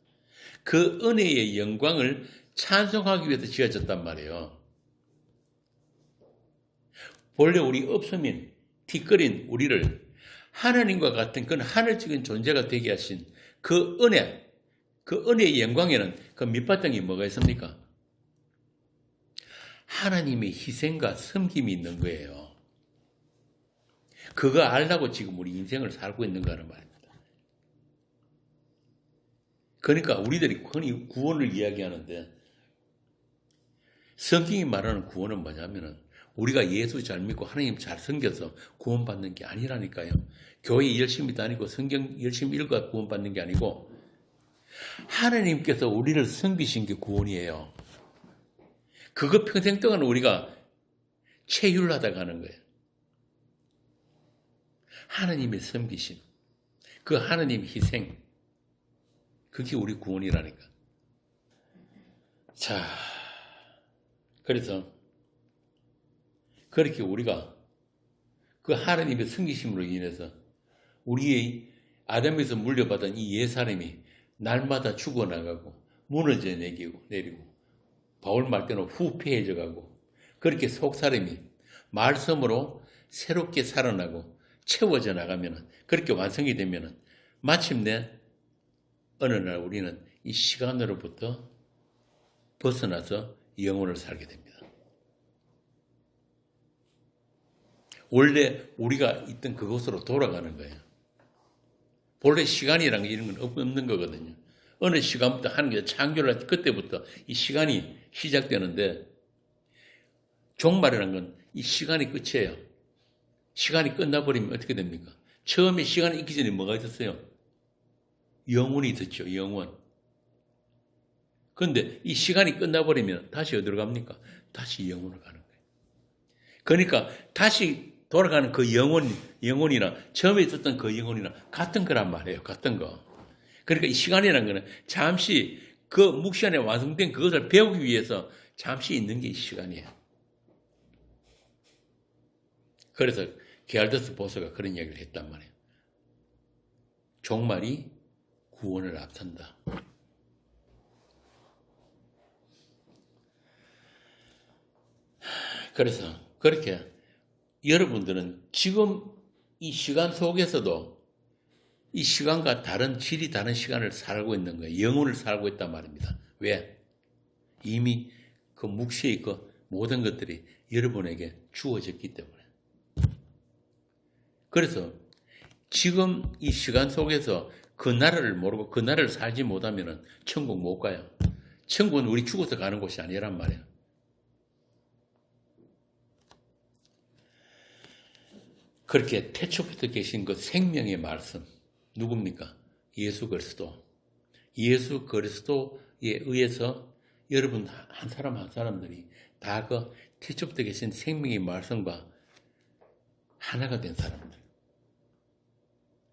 그 은혜의 영광을 찬송하기 위해서 지어졌단 말이에요. 원래 우리 없으면 티끌인 우리를 하나님과 같은 그런 하늘적인 존재가 되게 하신 그 은혜의 영광에는 그 밑바탕이 뭐가 있습니까? 하나님의 희생과 섬김이 있는 거예요. 그거 알라고 지금 우리 인생을 살고 있는 거라는 말입니다. 그러니까 우리들이 흔히 구원을 이야기하는데, 성경이 말하는 구원은 뭐냐면은 우리가 예수 잘 믿고 하나님 잘 섬겨서 구원받는 게 아니라니까요. 교회 열심히 다니고 성경 열심히 읽어 구원받는 게 아니고, 하나님께서 우리를 섬기신 게 구원이에요. 그거 평생 동안 우리가 체휼하다 가는 거예요. 하나님의 섬기심, 그 하나님의 희생, 그게 우리 구원이라니까. 자, 그래서 그렇게 우리가 그 하나님의 섬기심으로 인해서 우리의 아담에서 물려받은 이 옛사람이 날마다 죽어나가고 무너져 내리고 바울 말 때는 후패해져 가고, 그렇게 속사람이 말씀으로 새롭게 살아나고 채워져 나가면, 그렇게 완성이 되면 마침내 어느 날 우리는 이 시간으로부터 벗어나서 영혼을 살게 됩니다. 원래 우리가 있던 그곳으로 돌아가는 거예요. 본래 시간이라는 게 이런 건 없는 거거든요. 어느 시간부터 하는 게 창조를 할 때 그때부터 이 시간이 시작되는데, 종말이라는 건 이 시간이 끝이에요. 시간이 끝나버리면 어떻게 됩니까? 처음에 시간이 있기 전에 뭐가 있었어요? 영혼이 있었죠. 영혼. 그런데 이 시간이 끝나버리면 다시 어디로 갑니까? 다시 영혼으로 가는 거예요. 그러니까 다시 돌아가는 그 영혼이나 처음에 있었던 그 영혼이나 같은 거란 말이에요. 같은 거. 그러니까 이 시간이라는 거는 잠시 그 묵시간에 완성된 그것을 배우기 위해서 잠시 있는 게 이 시간이에요. 그래서 게알더스 보서가 그런 이야기를 했단 말이에요. 종말이 구원을 앞선다. 그래서 그렇게 여러분들은 지금 이 시간 속에서도 이 시간과 질이 다른 시간을 살고 있는 거예요. 영혼을 살고 있단 말입니다. 왜? 이미 그 묵시의 그 모든 것들이 여러분에게 주어졌기 때문에. 그래서 지금 이 시간 속에서 그 나라를 모르고 그 나라를 살지 못하면 천국 못 가요. 천국은 우리 죽어서 가는 곳이 아니란 말이에요. 그렇게 태초부터 계신 그 생명의 말씀, 누굽니까? 예수 그리스도. 예수 그리스도에 의해서 여러분 한 사람 한 사람들이 다 그 태초부터 계신 생명의 말씀과 하나가 된 사람들,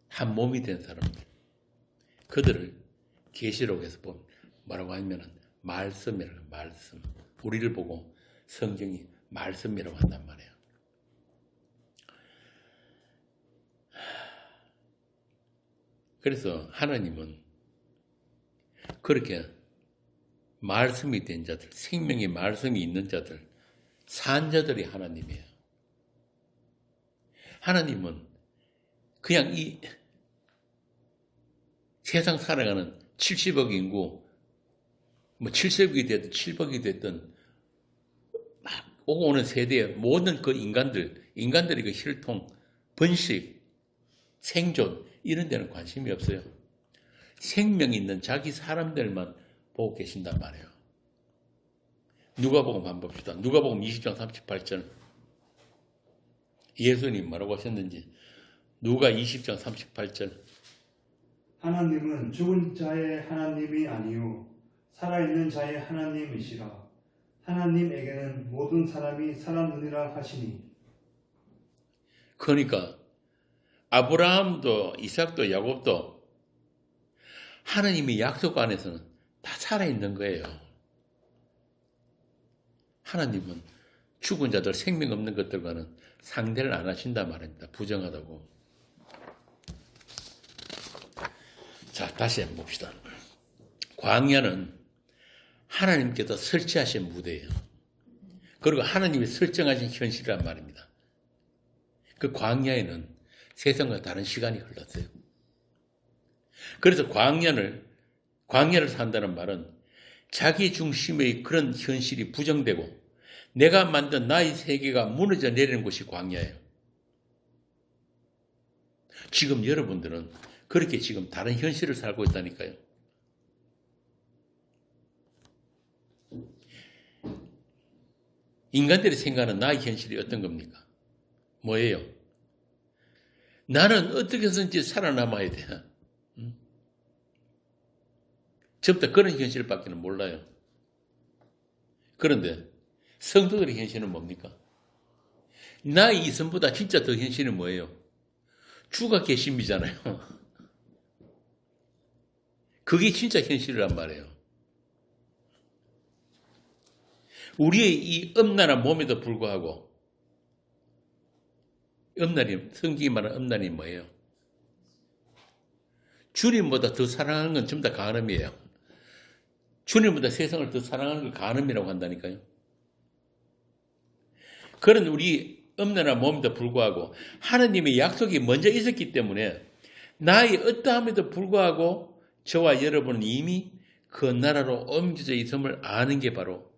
한 몸이 된 사람들, 그들을 계시록에서 보면 뭐라고 하냐면 말씀이라고 해요. 말씀. 우리를 보고 성경이 말씀이라고 한단 말이에요. 그래서 하나님은 그렇게 말씀이 된 자들, 생명의 말씀이 있는 자들, 산 자들이 하나님이에요. 하나님은 그냥 이 세상 살아가는 70억 인구, 뭐 70억이 됐든 7억이 됐든 막 오고 오는 세대의 모든 그 인간들의 그 혈통, 번식, 생존 이런 데는 관심이 없어요. 생명 있는 자기 사람들만 보고 계신단 말이에요. 누가복음 한번 봅시다. 누가복음 20장 38절. 예수님 뭐라고 하셨는지 누가 20장 38절. 하나님은 죽은 자의 하나님이 아니요 살아있는 자의 하나님이시라. 하나님에게는 모든 사람이 살았느니라 하시니. 그러니까 아브라함도 이삭도 야곱도 하나님의 약속 안에서는 다 살아있는 거예요. 하나님은 죽은 자들 생명 없는 것들과는 상대를 안 하신단 말입니다. 부정하다고. 자, 다시 한번 봅시다. 광야는 하나님께서 설치하신 무대예요. 그리고 하나님이 설정하신 현실이란 말입니다. 그 광야에는 세상과 다른 시간이 흘렀어요. 그래서 광야를 산다는 말은 자기 중심의 그런 현실이 부정되고 내가 만든 나의 세계가 무너져 내리는 곳이 광야예요. 지금 여러분들은 그렇게 지금 다른 현실을 살고 있다니까요. 인간들이 생각하는 나의 현실이 어떤 겁니까? 뭐예요? 나는 어떻게 해서든지 살아남아야 돼. 전부 다 그런 현실밖에 몰라요. 그런데 성도들의 현실은 뭡니까? 나의 이성보다 진짜 더 현실은 뭐예요? 주가 계심이잖아요. 그게 진짜 현실이란 말이에요. 우리의 이 엄난한 몸에도 불구하고 성경이 말하는 엄난이 뭐예요? 주님보다 더 사랑하는 건 전부 다 간음이에요. 주님보다 세상을 더 사랑하는 걸 간음이라고 한다니까요. 그런 우리 엄난한 몸에도 불구하고 하나님의 약속이 먼저 있었기 때문에 나의 어떠함에도 불구하고 저와 여러분은 이미 그 나라로 옮겨져 있음을 아는 게 바로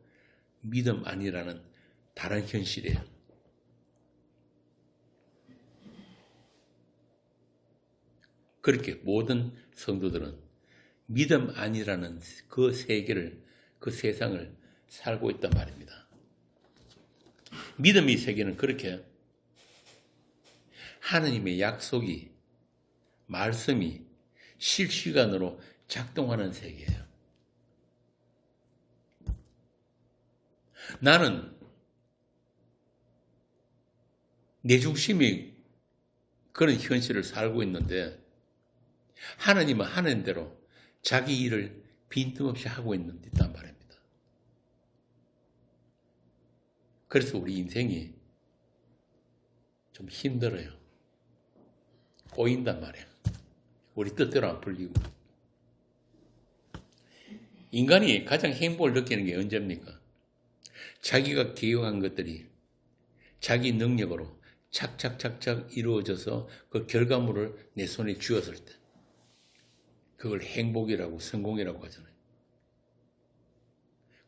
믿음 아니라는 다른 현실이에요. 그렇게 모든 성도들은 믿음 아니라는 그 세계를, 그 세상을 살고 있단 말입니다. 믿음의 세계는 그렇게 하나님의 약속이, 말씀이 실시간으로 작동하는 세계예요. 나는 내 중심이 그런 현실을 살고 있는데 하나님은 하나님대로 자기 일을 빈틈없이 하고 있단 말입니다. 그래서 우리 인생이 좀 힘들어요. 꼬인단 말이에요. 우리 뜻대로 안 풀리고. 인간이 가장 행복을 느끼는 게 언제입니까? 자기가 기획한 것들이 자기 능력으로 착착착착 이루어져서 그 결과물을 내 손에 쥐었을 때 그걸 행복이라고 성공이라고 하잖아요.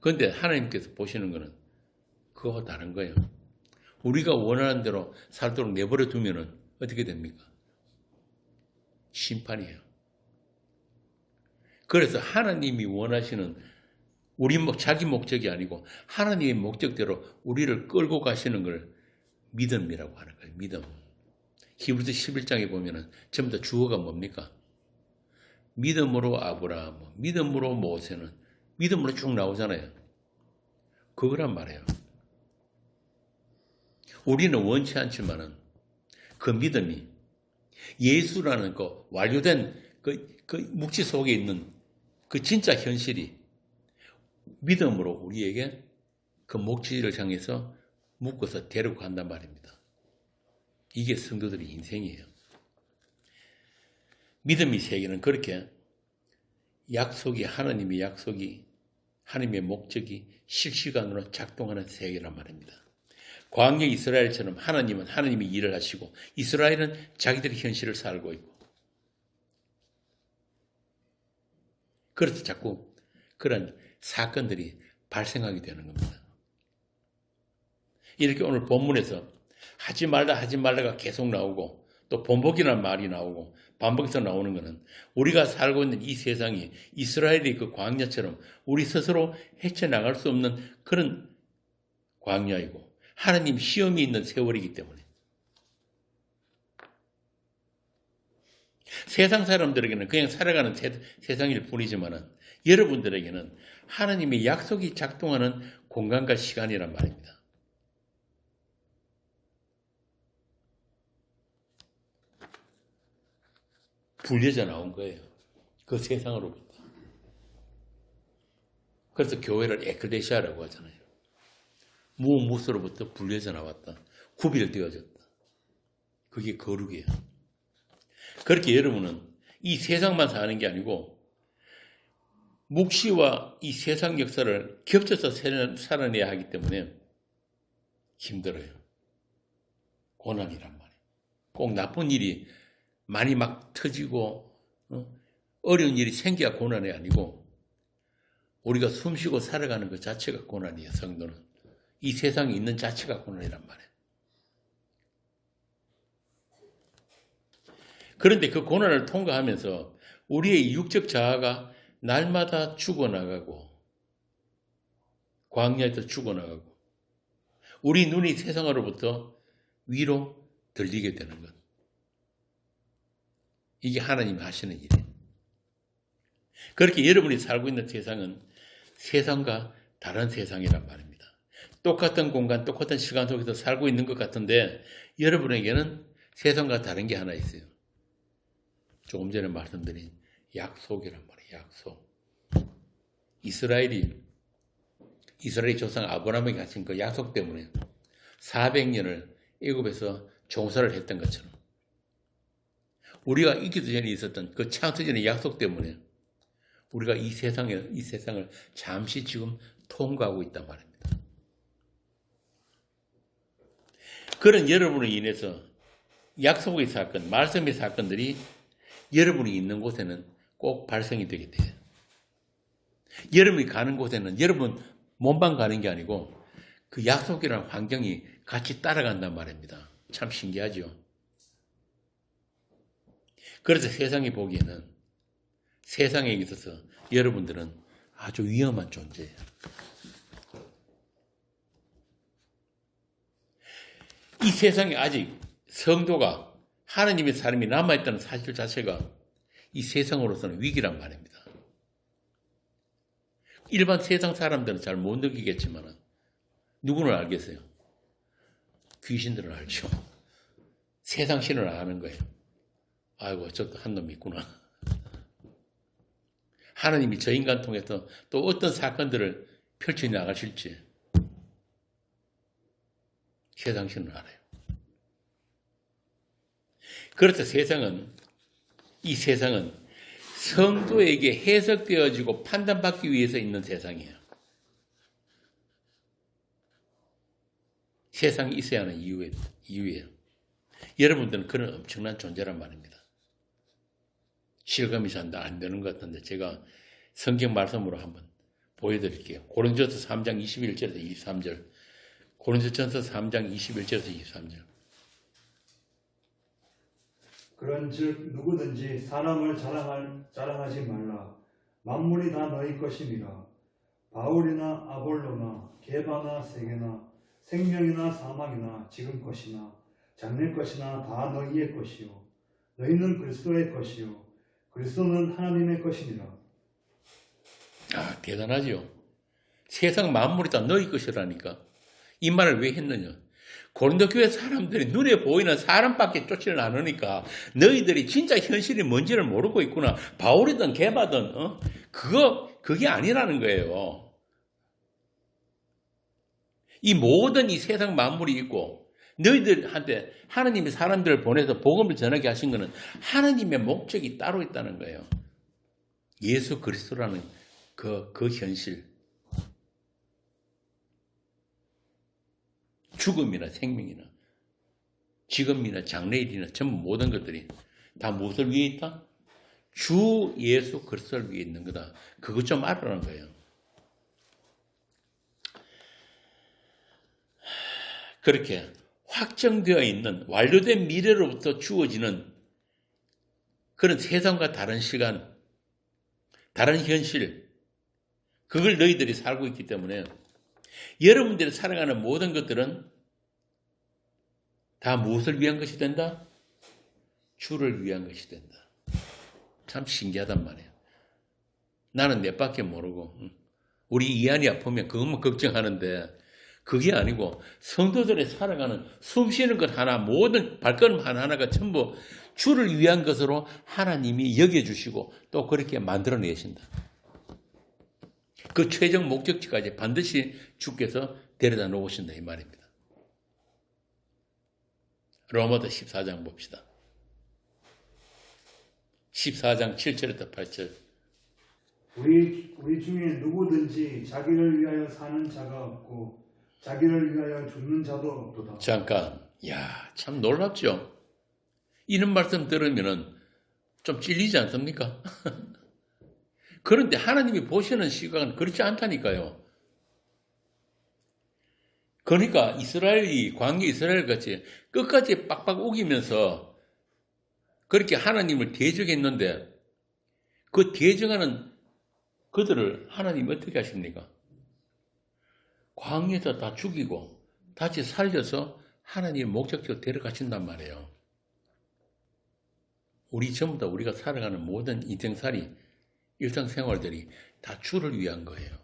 그런데 하나님께서 보시는 것은 그거와 다른 거예요. 우리가 원하는 대로 살도록 내버려 두면 어떻게 됩니까? 심판이에요. 그래서 하나님이 원하시는 자기 목적이 아니고 하나님의 목적대로 우리를 끌고 가시는 걸 믿음이라고 하는 거예요. 믿음. 히브리서 11장에 보면은 전부 다 주어가 뭡니까? 믿음으로 아브라함, 믿음으로 모세는 믿음으로 쭉 나오잖아요. 그거란 말이에요. 우리는 원치 않지만은 그 믿음이 예수라는 그 완료된 그 묵지 속에 있는 그 진짜 현실이 믿음으로 우리에게 그 목적지를 향해서 묶어서 데리고 간단 말입니다. 이게 성도들의 인생이에요. 믿음의 세계는 그렇게 하나님의 약속이, 하나님의 목적이 실시간으로 작동하는 세계란 말입니다. 광야 이스라엘처럼 하나님은 하나님이 일을 하시고 이스라엘은 자기들의 현실을 살고 있고, 그래서 자꾸 그런 사건들이 발생하게 되는 겁니다. 이렇게 오늘 본문에서 하지 말라가 계속 나오고 또 번복이라는 말이 나오고 반복해서 나오는 것은 우리가 살고 있는 이 세상이 이스라엘의 그 광야처럼 우리 스스로 헤쳐나갈 수 없는 그런 광야이고 하나님 시험이 있는 세월이기 때문에 세상 사람들에게는 그냥 살아가는 세상일 뿐이지만 여러분들에게는 하나님의 약속이 작동하는 공간과 시간이란 말입니다. 분리해져 나온 거예요. 그 세상으로부터. 그래서 교회를 에클레시아라고 하잖아요. 무엇으로부터 분리해져 나왔다. 구별되어졌다. 그게 거룩이에요. 그렇게 여러분은 이 세상만 사는 게 아니고 묵시와 이 세상 역사를 겹쳐서 살아내야 하기 때문에 힘들어요. 고난이란 말이에요. 꼭 나쁜 일이 많이 막 터지고 어려운 일이 생겨야 고난이 아니고 우리가 숨쉬고 살아가는 것 자체가 고난이에요. 성도는. 이 세상에 있는 자체가 고난이란 말이에요. 그런데 그 고난을 통과하면서 우리의 육적 자아가 날마다 죽어나가고 광야에서 죽어나가고 우리 눈이 세상으로부터 위로 들리게 되는 것. 이게 하나님이 하시는 일이에요. 그렇게 여러분이 살고 있는 세상은 세상과 다른 세상이란 말입니다. 똑같은 공간, 똑같은 시간 속에서 살고 있는 것 같은데 여러분에게는 세상과 다른 게 하나 있어요. 조금 전에 말씀드린 약속이란 말이에요. 약속. 이스라엘 조상 아브라함에게 하신 그 약속 때문에 400년을 애굽에서 종살을 했던 것처럼 우리가 있기도 전에 있었던 그 창세전의 약속 때문에 우리가 이 세상을 잠시 지금 통과하고 있단 말입니다. 그런 여러분으로 인해서 약속의 사건, 말씀의 사건들이 여러분이 있는 곳에는 꼭 발생이 되게 돼요. 여러분이 가는 곳에는 여러분 몸만 가는 게 아니고 그 약속이라는 환경이 같이 따라간단 말입니다. 참 신기하죠. 그래서 세상이 보기에는 세상에 있어서 여러분들은 아주 위험한 존재예요. 이 세상에 아직 성도가 하나님의 사람이 남아있다는 사실 자체가 이 세상으로서는 위기란 말입니다. 일반 세상 사람들은 잘 못 느끼겠지만 누구는 알겠어요? 귀신들은 알죠. 세상 신을 아는 거예요. 아이고 저도 한 놈이 있구나. 하나님이 저 인간 통해서 또 어떤 사건들을 펼쳐 나가실지 세상 신을 알아요. 그래서 이 세상은 성도에게 해석되어지고 판단받기 위해서 있는 세상이에요. 세상이 있어야 하는 이유예요. 여러분들은 그런 엄청난 존재란 말입니다. 실감이 잘 안 되는 것 같은데 제가 성경 말씀으로 한번 보여드릴게요. 고린도전서 3장 21절에서 23절. 고린도전서 3장 21절에서 23절. 그런즉 누구든지 사람을 자랑하지 말라. 만물이 다 너희 것임이라. 바울이나 아볼로나 게바나 세게나 생명이나 사망이나 지금 것이나 장래 것이나 다 너희의 것이요 너희는 그리스도의 것이요 그리스도는 하나님의 것이니라. 아, 대단하죠. 세상 만물이 다 너희 것이라니까. 이 말을 왜 했느냐? 고린도 교회 사람들이 눈에 보이는 사람밖에 쫓지를 않으니까 너희들이 진짜 현실이 뭔지를 모르고 있구나. 바울이든 게바든 그게 아니라는 거예요. 이 모든 이 세상 만물이 있고 너희들한테 하나님이 사람들을 보내서 복음을 전하게 하신 것은 하나님의 목적이 따로 있다는 거예요. 예수 그리스도라는 그 현실. 죽음이나 생명이나 지금이나 장래일이나 전부 모든 것들이 다 무엇을 위해 있다? 주 예수 그리스도를 위해 있는 거다. 그것 좀 알아라는 거예요. 그렇게 확정되어 있는 완료된 미래로부터 주어지는 그런 세상과 다른 시간, 다른 현실, 그걸 너희들이 살고 있기 때문에 여러분들이 살아가는 모든 것들은 다 무엇을 위한 것이 된다? 주를 위한 것이 된다. 참 신기하단 말이에요. 나는 내 밖에 모르고 우리 이한이 아프면 그것만 걱정하는데 그게 아니고 성도들이 살아가는 숨 쉬는 것 하나, 모든 발걸음 하나하나가 전부 주를 위한 것으로 하나님이 여겨주시고 또 그렇게 만들어내신다. 그 최종 목적지까지 반드시 주께서 데려다 놓으신다 이 말입니다. 로마서 14장 봅시다. 14장 7절부터 8절. 우리 중에 누구든지 자기를 위하여 사는 자가 없고 자기를 위하여 죽는 자도 없도다. 잠깐, 참 놀랍죠? 이런 말씀 들으면 좀 찔리지 않습니까? 그런데 하나님이 보시는 시각은 그렇지 않다니까요. 그러니까 광야 이스라엘 같이 끝까지 빡빡 우기면서 그렇게 하나님을 대적했는데 그 대적하는 그들을 하나님이 어떻게 하십니까? 광야에서 다 죽이고 다시 살려서 하나님의 목적지로 데려가신단 말이에요. 우리 전부 다 우리가 살아가는 모든 인생살이 일상생활들이 다 주를 위한 거예요.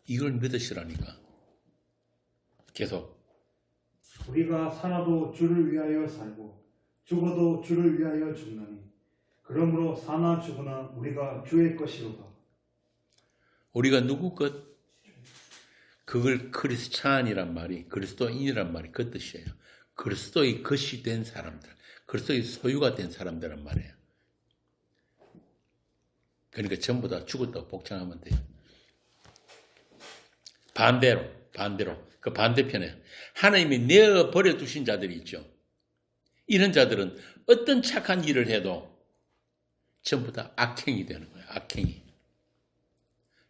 이걸 믿으시라니까. 계속. 우리가 살아도 주를 위하여 살고 죽어도 주를 위하여 죽나니 그러므로 사나 죽으나 우리가 주의 것이로다. 우리가 누구 것? 그걸 크리스찬이란 말이, 그리스도인이란 말이 그 뜻이에요. 그리스도의 것이 된 사람들, 그리스도의 소유가 된 사람들란 말이에요. 그러니까 전부 다 죽었다고 복창하면 돼요. 반대로 그 반대편에 하나님이 내어버려 두신 자들이 있죠. 이런 자들은 어떤 착한 일을 해도 전부 다 악행이 되는 거예요. 악행이.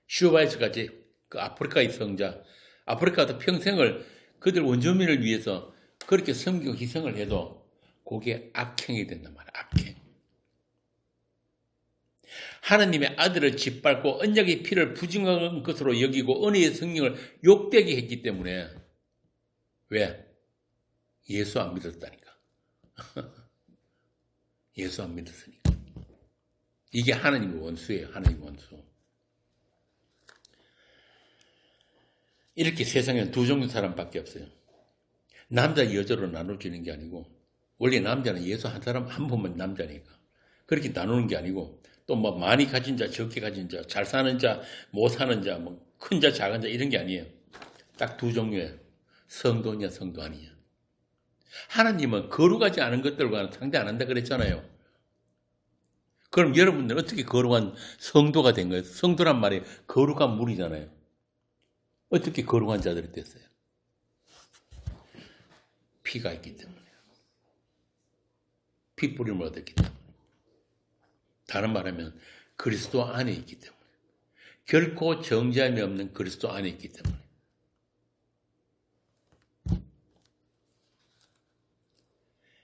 슈바이스까지 그 아프리카의 성자, 아프리카도 평생을 그들 원주민을 위해서 그렇게 섬기고 희생을 해도 그게 악행이 된단 말이에요. 악행. 하나님의 아들을 짓밟고 언약의 피를 부정한 것으로 여기고 은혜의 성령을 욕되게 했기 때문에 왜? 예수 안 믿었다니까. 예수 안 믿었으니까. 이게 하나님의 원수예요. 하나님의 원수. 이렇게 세상에는 두 종류 사람밖에 없어요. 남자 여자로 나눠지는 게 아니고 원래 남자는 예수 한 사람 한 분만 남자니까 그렇게 나누는 게 아니고 또 뭐 많이 가진 자, 적게 가진 자, 잘 사는 자, 못 사는 자, 뭐 큰 자, 작은 자 이런 게 아니에요. 딱 두 종류예요. 성도냐, 성도 아니냐. 하나님은 거룩하지 않은 것들과 상대 안 한다 그랬잖아요. 그럼 여러분들 어떻게 거룩한 성도가 된 거예요? 성도란 말이 거룩한 물이잖아요. 어떻게 거룩한 자들이 됐어요? 피가 있기 때문에. 피 뿌림을 얻었기 때문에. 다른 말하면 그리스도 안에 있기 때문에. 결코 정죄함이 없는 그리스도 안에 있기 때문에.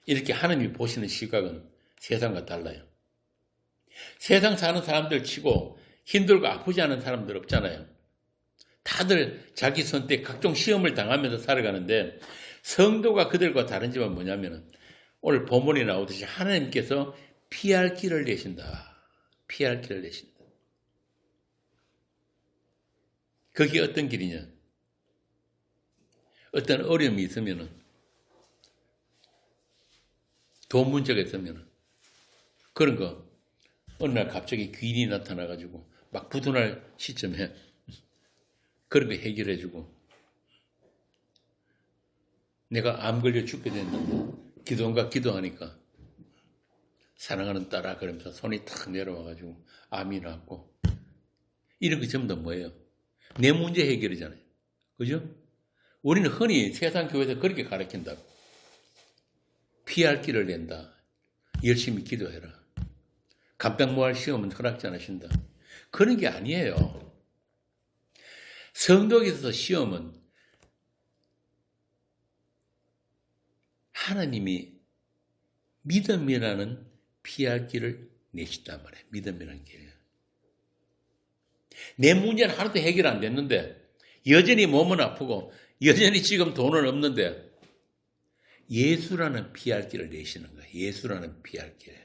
이렇게 하나님이 보시는 시각은 세상과 달라요. 세상 사는 사람들 치고 힘들고 아프지 않은 사람들 없잖아요. 다들 자기 선택 각종 시험을 당하면서 살아가는데 성도가 그들과 다른 점은 뭐냐면은 오늘 본문에 나오듯이 하나님께서 피할 길을 내신다. 피할 길을 내신다. 그게 어떤 길이냐? 어떤 어려움이 있으면은 돈 문제가 있으면은 그런 거 어느 날 갑자기 귀인이 나타나가지고 막 부도날 시점에 그런 거 해결해주고 내가 암 걸려 죽게 됐는데 기도원가 기도하니까 사랑하는 딸아 그러면서 손이 탁 내려와가지고 암이 났고 이런 게 전부 다 뭐예요? 내 문제 해결이잖아요. 그죠? 우리는 흔히 세상 교회에서 그렇게 가르친다고. 피할 길을 낸다. 열심히 기도해라. 감당무할 시험은 허락지 않으신다. 그런 게 아니에요. 성도에게 있어서 시험은 하나님이 믿음이라는 피할 길을 내시단 말이에요. 믿음이라는 길. 내 문제는 하나도 해결 안 됐는데 여전히 몸은 아프고 여전히 지금 돈은 없는데 예수라는 피할 길을 내시는 거예요. 예수라는 피할 길.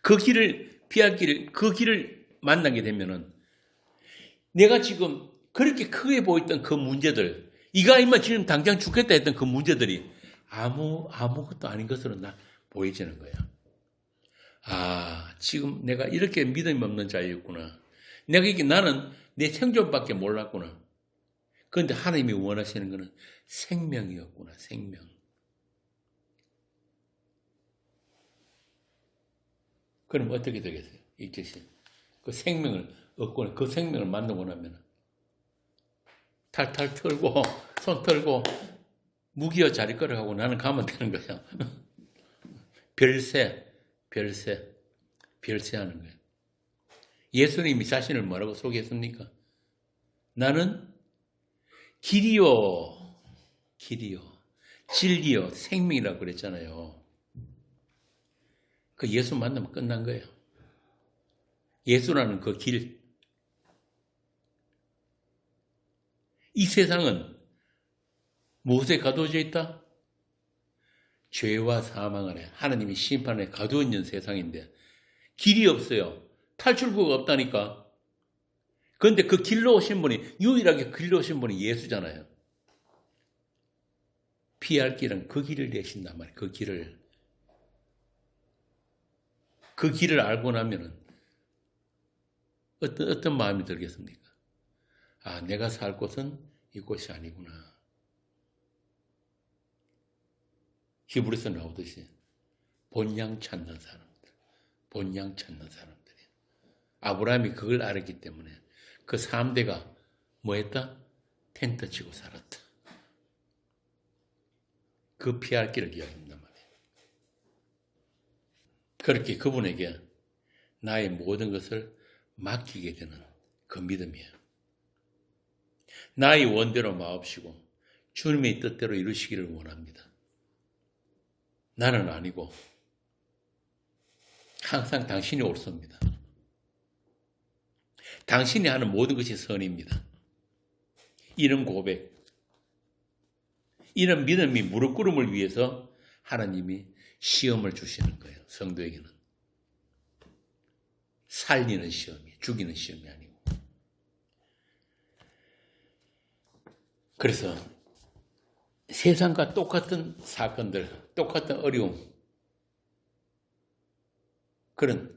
그 길을 피할 길을 그 길을 만나게 되면은 내가 지금 그렇게 크게 보였던 그 문제들 이거 아니면 지금 당장 죽겠다 했던 그 문제들이 아무것도 아닌 것으로 나 보여지는 거야. 아, 지금 내가 이렇게 믿음이 없는 자였구나. 내가 이게 나는 내 생존밖에 몰랐구나. 그런데 하나님이 원하시는 것은 생명이었구나, 생명. 그럼 어떻게 되겠어요? 이것이 그 생명을 얻고 그 생명을 만나고 나면 탈탈 털고 손 털고 무기여 자리 걸어가고 나는 가면 되는 거야. 별세하는 거예요. 예수님이 자신을 뭐라고 소개했습니까? 나는 길이요, 진리요, 생명이라고 그랬잖아요. 그 예수 만나면 끝난 거예요. 예수라는 그 길. 이 세상은 무엇에 가두어져 있다? 죄와 사망 안에 하나님이 심판에 가두어 있는 세상인데 길이 없어요. 탈출구가 없다니까. 그런데 그 길로 오신 분이 유일하게 길로 오신 분이 예수잖아요. 피할 길은 그 길을 내신단 말이에요. 그 길을 알고 나면은 어떤 마음이 들겠습니까? 아, 내가 살 곳은 이곳이 아니구나. 히브리서 나오듯이 본향 찾는 사람들. 아브라함이 그걸 알았기 때문에 그 3대가 뭐 했다? 텐트 치고 살았다. 그 피할 길을 이야기합니다 말이에요. 그렇게 그분에게 나의 모든 것을 맡기게 되는 그 믿음이에요. 나의 원대로 마옵시고 주님의 뜻대로 이루시기를 원합니다. 나는 아니고 항상 당신이 옳습니다. 당신이 하는 모든 것이 선입니다. 이런 고백, 이런 믿음이 무릎 꿇음을 위해서 하나님이 시험을 주시는 거예요. 성도에게는. 살리는 시험이, 죽이는 시험이 아니고. 그래서 세상과 똑같은 사건들, 똑같은 어려움, 그런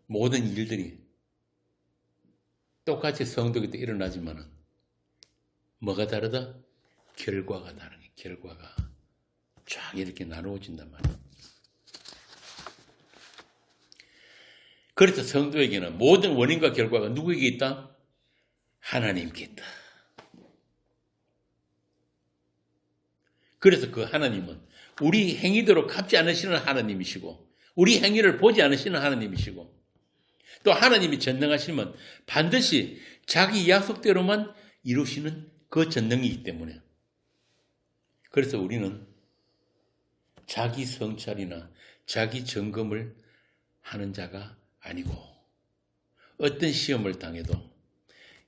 모든 일들이 똑같이 성도에게 일어나지만은 뭐가 다르다? 결과가 다른 게 결과가 쫙 이렇게 나누어진단 말이에요. 그래서 성도에게는 모든 원인과 결과가 누구에게 있다? 하나님께 있다. 그래서 그 하나님은 우리 행위대로 갚지 않으시는 하나님이시고 우리 행위를 보지 않으시는 하나님이시고 또 하나님이 전능하시면 반드시 자기 약속대로만 이루시는 그 전능이기 때문에 그래서 우리는 자기 성찰이나 자기 점검을 하는 자가 아니고 어떤 시험을 당해도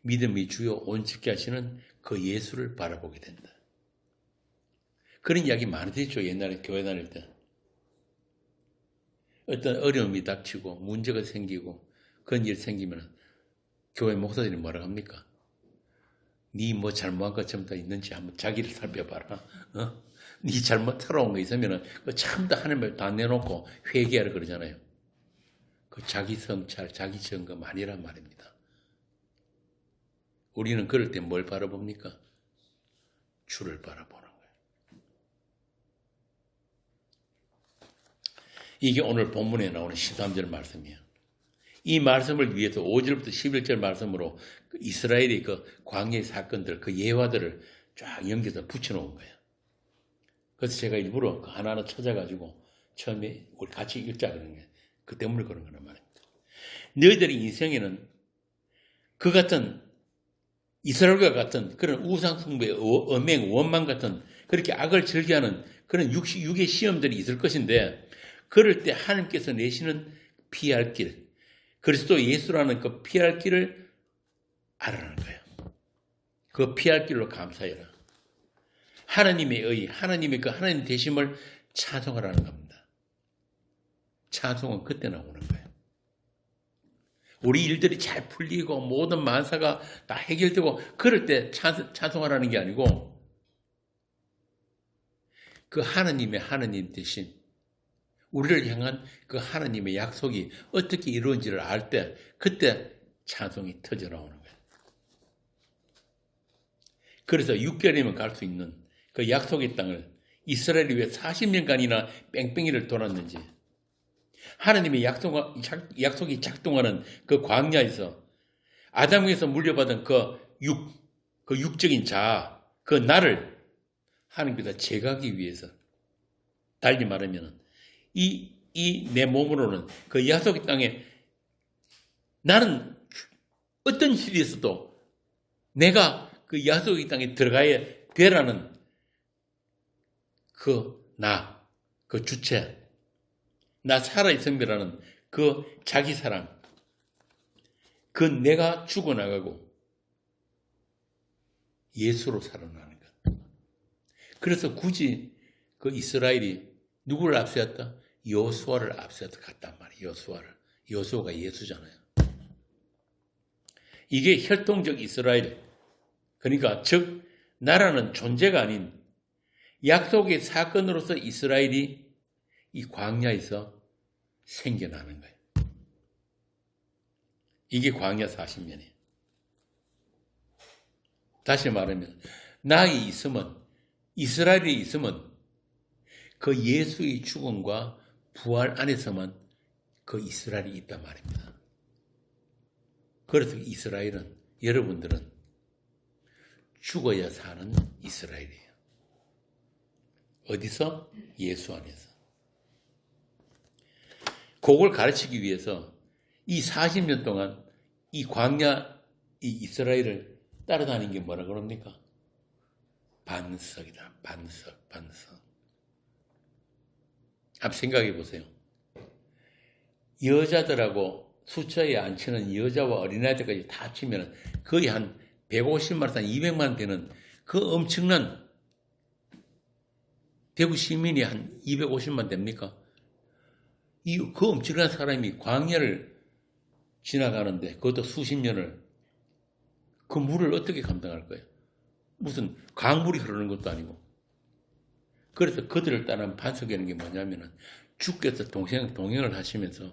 믿음이 주요 온전케 하시는 그 예수를 바라보게 된다. 그런 이야기 많이 듣죠. 옛날에 교회 다닐 때. 어떤 어려움이 닥치고 문제가 생기고 그런 일 생기면 교회 목사들이 뭐라 합니까? 네 뭐 잘못한 것처럼 다 있는지 한번 자기를 살펴봐라. 네 잘못 살아온 거 있으면 전부 다 하나님을 다 내놓고 회개하라 그러잖아요. 그 자기 성찰, 자기 점검 아니란 말입니다. 우리는 그럴 때 뭘 바라봅니까? 주를 바라보는 거예요. 이게 오늘 본문에 나오는 13절 말씀이에요. 이 말씀을 위해서 5절부터 11절 말씀으로 이스라엘의 그 광야의 사건들, 그 예화들을 쫙 연결해서 붙여놓은 거예요. 그래서 제가 일부러 그 하나하나 찾아가지고 처음에 우리 같이 읽자 그런 거예요. 그 때문에 그런 거란 말입니다. 너희들의 인생에는 그 같은 이스라엘과 같은 그런 우상숭배의 엄행, 원망 같은 그렇게 악을 즐겨하는 그런 육의 시험들이 있을 것인데 그럴 때 하나님께서 내시는 피할 길, 그리스도 예수라는 그 피할 길을 알아라는 거예요. 그 피할 길로 감사해라. 하나님의 의, 하나님의 그 하나님 되심을 찬송하라는 겁니다. 찬송은 그때 나오는 거예요. 우리 일들이 잘 풀리고 모든 만사가 다 해결되고 그럴 때 찬송하라는 게 아니고 그 하나님의 하나님 되심, 우리를 향한 그 하나님의 약속이 어떻게 이루어진지를 알 때 그때 찬송이 터져 나오는 거예요. 그래서 6개월이면 갈 수 있는 그 약속의 땅을 이스라엘이 왜 40년간이나 뺑뺑이를 돌았는지, 하나님의 약속이 작동하는 그 광야에서 아담에게서 물려받은 그 육적인 자아, 그 나를 하나님께서 제거하기 위해서, 달리 말하면 이 내 몸으로는 그 약속의 땅에 나는 어떤 일이 있어도 내가 그 약속의 땅에 들어가야 되라는 그 주체, 나 살아있음이라는 그 자기 사랑, 그 내가 죽어나가고 예수로 살아나는 것. 그래서 굳이 그 이스라엘이 누구를 앞세웠다? 여호수아를 앞세워서 갔단 말이에요. 여호수아가 예수잖아요. 이게 혈통적 이스라엘, 그러니까 즉 나라는 존재가 아닌 약속의 사건으로서 이스라엘이 이 광야에서 생겨나는 거예요. 이게 광야 40년이에요. 다시 말하면 나의 있음은, 이스라엘이 있음은 그 예수의 죽음과 부활 안에서만 그 이스라엘이 있단 말입니다. 그래서 이스라엘은, 여러분들은 죽어야 사는 이스라엘이에요. 어디서? 예수 안에서. 그걸 가르치기 위해서 이 40년 동안 이 광야, 이 이스라엘을 따라다니는 게 뭐라 그럽니까? 반석이다. 반석. 한번 생각해 보세요. 여자들하고 숫자에 안 치는 여자와 어린아이들까지 다 합치면 거의 한 150만 원, 한 200만 원 되는 그 엄청난 대구 시민이 한 250만 됩니까? 그 엄청난 사람이 광야를 지나가는데 그것도 수십 년을 그 물을 어떻게 감당할 거예요? 무슨 강물이 흐르는 것도 아니고. 그래서 그들을 따른 반석이라는 게 뭐냐면은 주께서 동행을 하시면서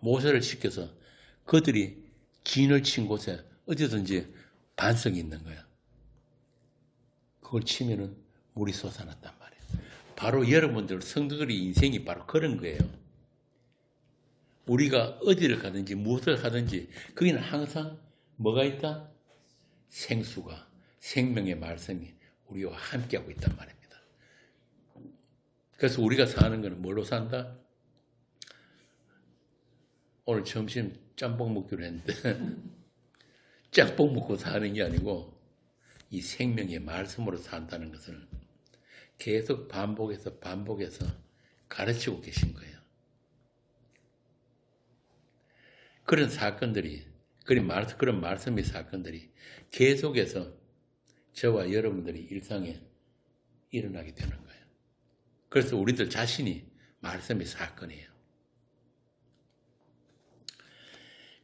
모세를 시켜서 그들이 진을 친 곳에 어디든지 반석이 있는 거야. 그걸 치면은 물이 솟아났단 말이에요. 바로 여러분들 성도들의 인생이 바로 그런 거예요. 우리가 어디를 가든지 무엇을 하든지 거기는 항상 뭐가 있다? 생수가, 생명의 말씀이 우리와 함께하고 있단 말입니다. 그래서 우리가 사는 것은 뭘로 산다? 오늘 점심 짬뽕 먹기로 했는데 짬뽕 먹고 사는 게 아니고 이 생명의 말씀으로 산다는 것을 계속 반복해서 가르치고 계신 거예요. 그런 사건들이 그런 말씀의 사건들이 계속해서 저와 여러분들의 일상에 일어나게 되는 거예요. 그래서 우리들 자신이 말씀의 사건이에요.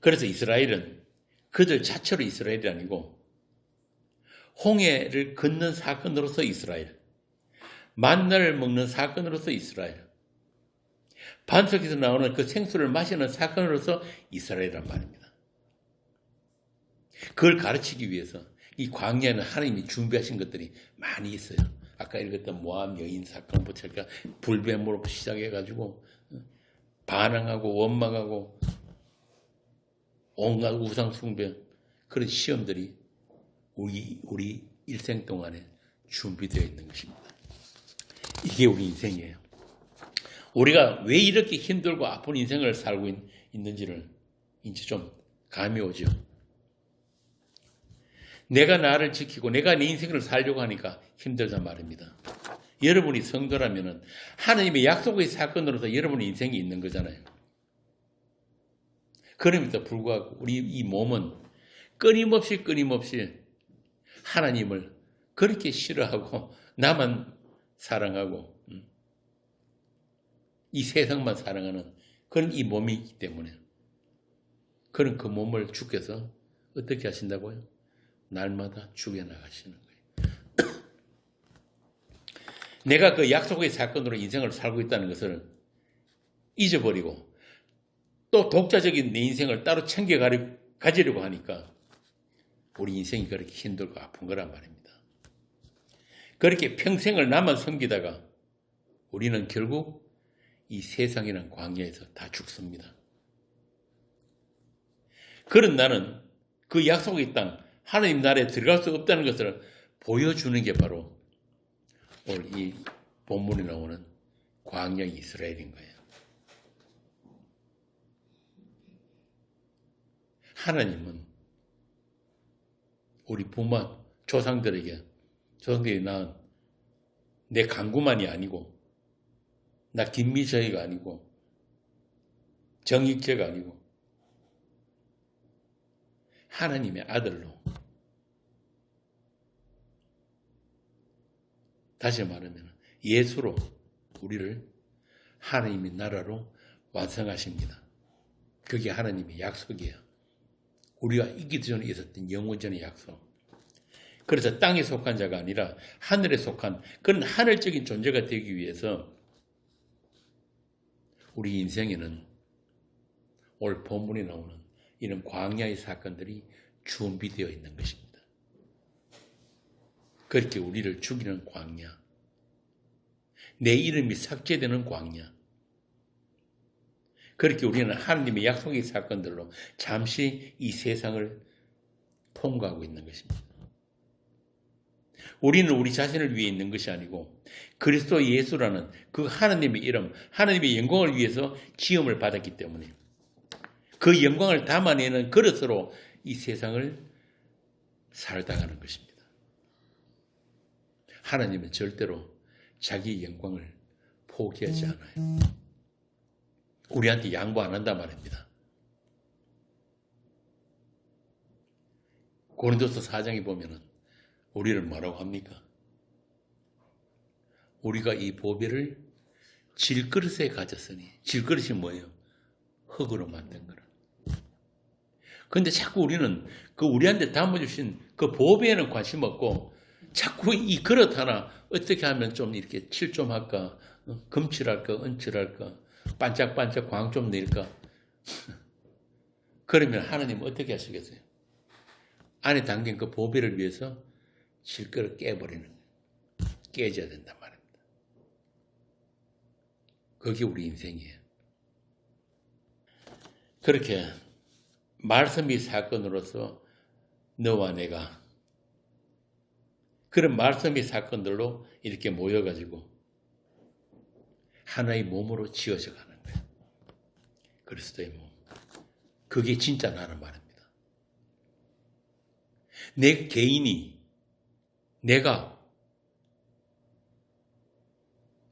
그래서 이스라엘은 그들 자체로 이스라엘이 아니고 홍해를 걷는 사건으로서 이스라엘, 만나를 먹는 사건으로서 이스라엘, 반석에서 나오는 그 생수를 마시는 사건으로서 이스라엘이란 말입니다. 그걸 가르치기 위해서 이 광야에는 하나님이 준비하신 것들이 많이 있어요. 아까 읽었던 모압 여인 사건부터 불뱀으로 시작해가지고 반항하고 원망하고 온갖 우상 숭배, 그런 시험들이 우리 일생 동안에 준비되어 있는 것입니다. 이게 우리 인생이에요. 우리가 왜 이렇게 힘들고 아픈 인생을 살고 있는지를 이제 좀 감이 오죠. 내가 나를 지키고 내가 내 인생을 살려고 하니까 힘들단 말입니다. 여러분이 성도라면 하나님의 약속의 사건으로서 여러분의 인생이 있는 거잖아요. 그럼에도 불구하고 우리 이 몸은 끊임없이 하나님을 그렇게 싫어하고 나만 사랑하고 이 세상만 사랑하는 그런 이 몸이 있기 때문에 그런 그 몸을 주께서 어떻게 하신다고요? 날마다 죽여나가시는 거예요. 내가 그 약속의 사건으로 인생을 살고 있다는 것을 잊어버리고 또 독자적인 내 인생을 따로 가지려고 하니까 우리 인생이 그렇게 힘들고 아픈 거란 말입니다. 그렇게 평생을 나만 섬기다가 우리는 결국 이 세상이란 광야에서 다 죽습니다. 그런 나는 그 약속의 땅, 하나님 나라에 들어갈 수 없다는 것을 보여주는 게 바로 오늘 이 본문에 나오는 광야 이스라엘인 거예요. 하나님은 우리 부모, 조상들이 낳은 내 강구만이 아니고 나 김미저희가 아니고 정익재가 아니고 하나님의 아들로, 다시 말하면 예수로 우리를 하나님의 나라로 완성하십니다. 그게 하나님의 약속이에요. 우리가 있기 전에 있었던 영원전의 약속. 그래서 땅에 속한 자가 아니라 하늘에 속한 그런 하늘적인 존재가 되기 위해서 우리 인생에는 오늘 본문에 나오는 이런 광야의 사건들이 준비되어 있는 것입니다. 그렇게 우리를 죽이는 광야, 내 이름이 삭제되는 광야, 그렇게 우리는 하나님의 약속의 사건들로 잠시 이 세상을 통과하고 있는 것입니다. 우리는 우리 자신을 위해 있는 것이 아니고 그리스도 예수라는 그 하나님의 이름, 하나님의 영광을 위해서 지음을 받았기 때문에 그 영광을 담아내는 그릇으로 이 세상을 살아가는 것입니다. 하나님은 절대로 자기 영광을 포기하지 않아요. 우리한테 양보 안 한단 말입니다. 고린도서 4장에 보면은 우리를 뭐라고 합니까? 우리가 이 보배를 질그릇에 가졌으니, 질그릇이 뭐예요? 흙으로 만든 거라. 그런데 자꾸 우리는 그 우리한테 담아주신 그 보배에는 관심 없고 자꾸 이 그릇 하나 어떻게 하면 좀 이렇게 칠 좀 할까, 금칠할까, 은칠할까, 반짝반짝 광 좀 낼까. 그러면 하나님은 어떻게 하시겠어요? 안에 담긴 그 보배를 위해서 질그릇 깨버리는 거예요. 깨져야 된단 말입니다. 그게 우리 인생이에요. 그렇게 말씀이 사건으로서 너와 내가 그런 말씀의 사건들로 이렇게 모여가지고 하나의 몸으로 지어져 가는 거예요. 그리스도의 몸. 그게 진짜 나란 말입니다. 내 개인이, 내가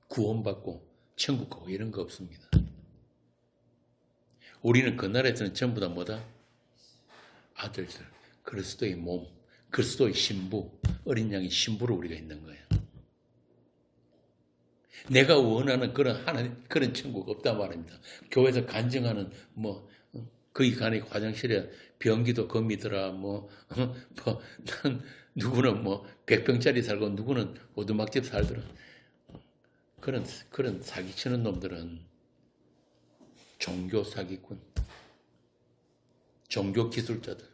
구원받고 천국 가고 이런 거 없습니다. 우리는 그 나라에서는 전부 다 뭐다? 아들들, 그리스도의 몸, 그리스도의 신부, 어린 양의 신부로 우리가 있는 거예요. 내가 원하는 그런 천국 없단 말입니다. 교회에서 간증하는 거기 가니 화장실에 변기도 거미더라 난 누구는 100평짜리 살고 누구는 오두막집 살더라. 그런 사기치는 놈들은 종교 사기꾼, 종교 기술자들,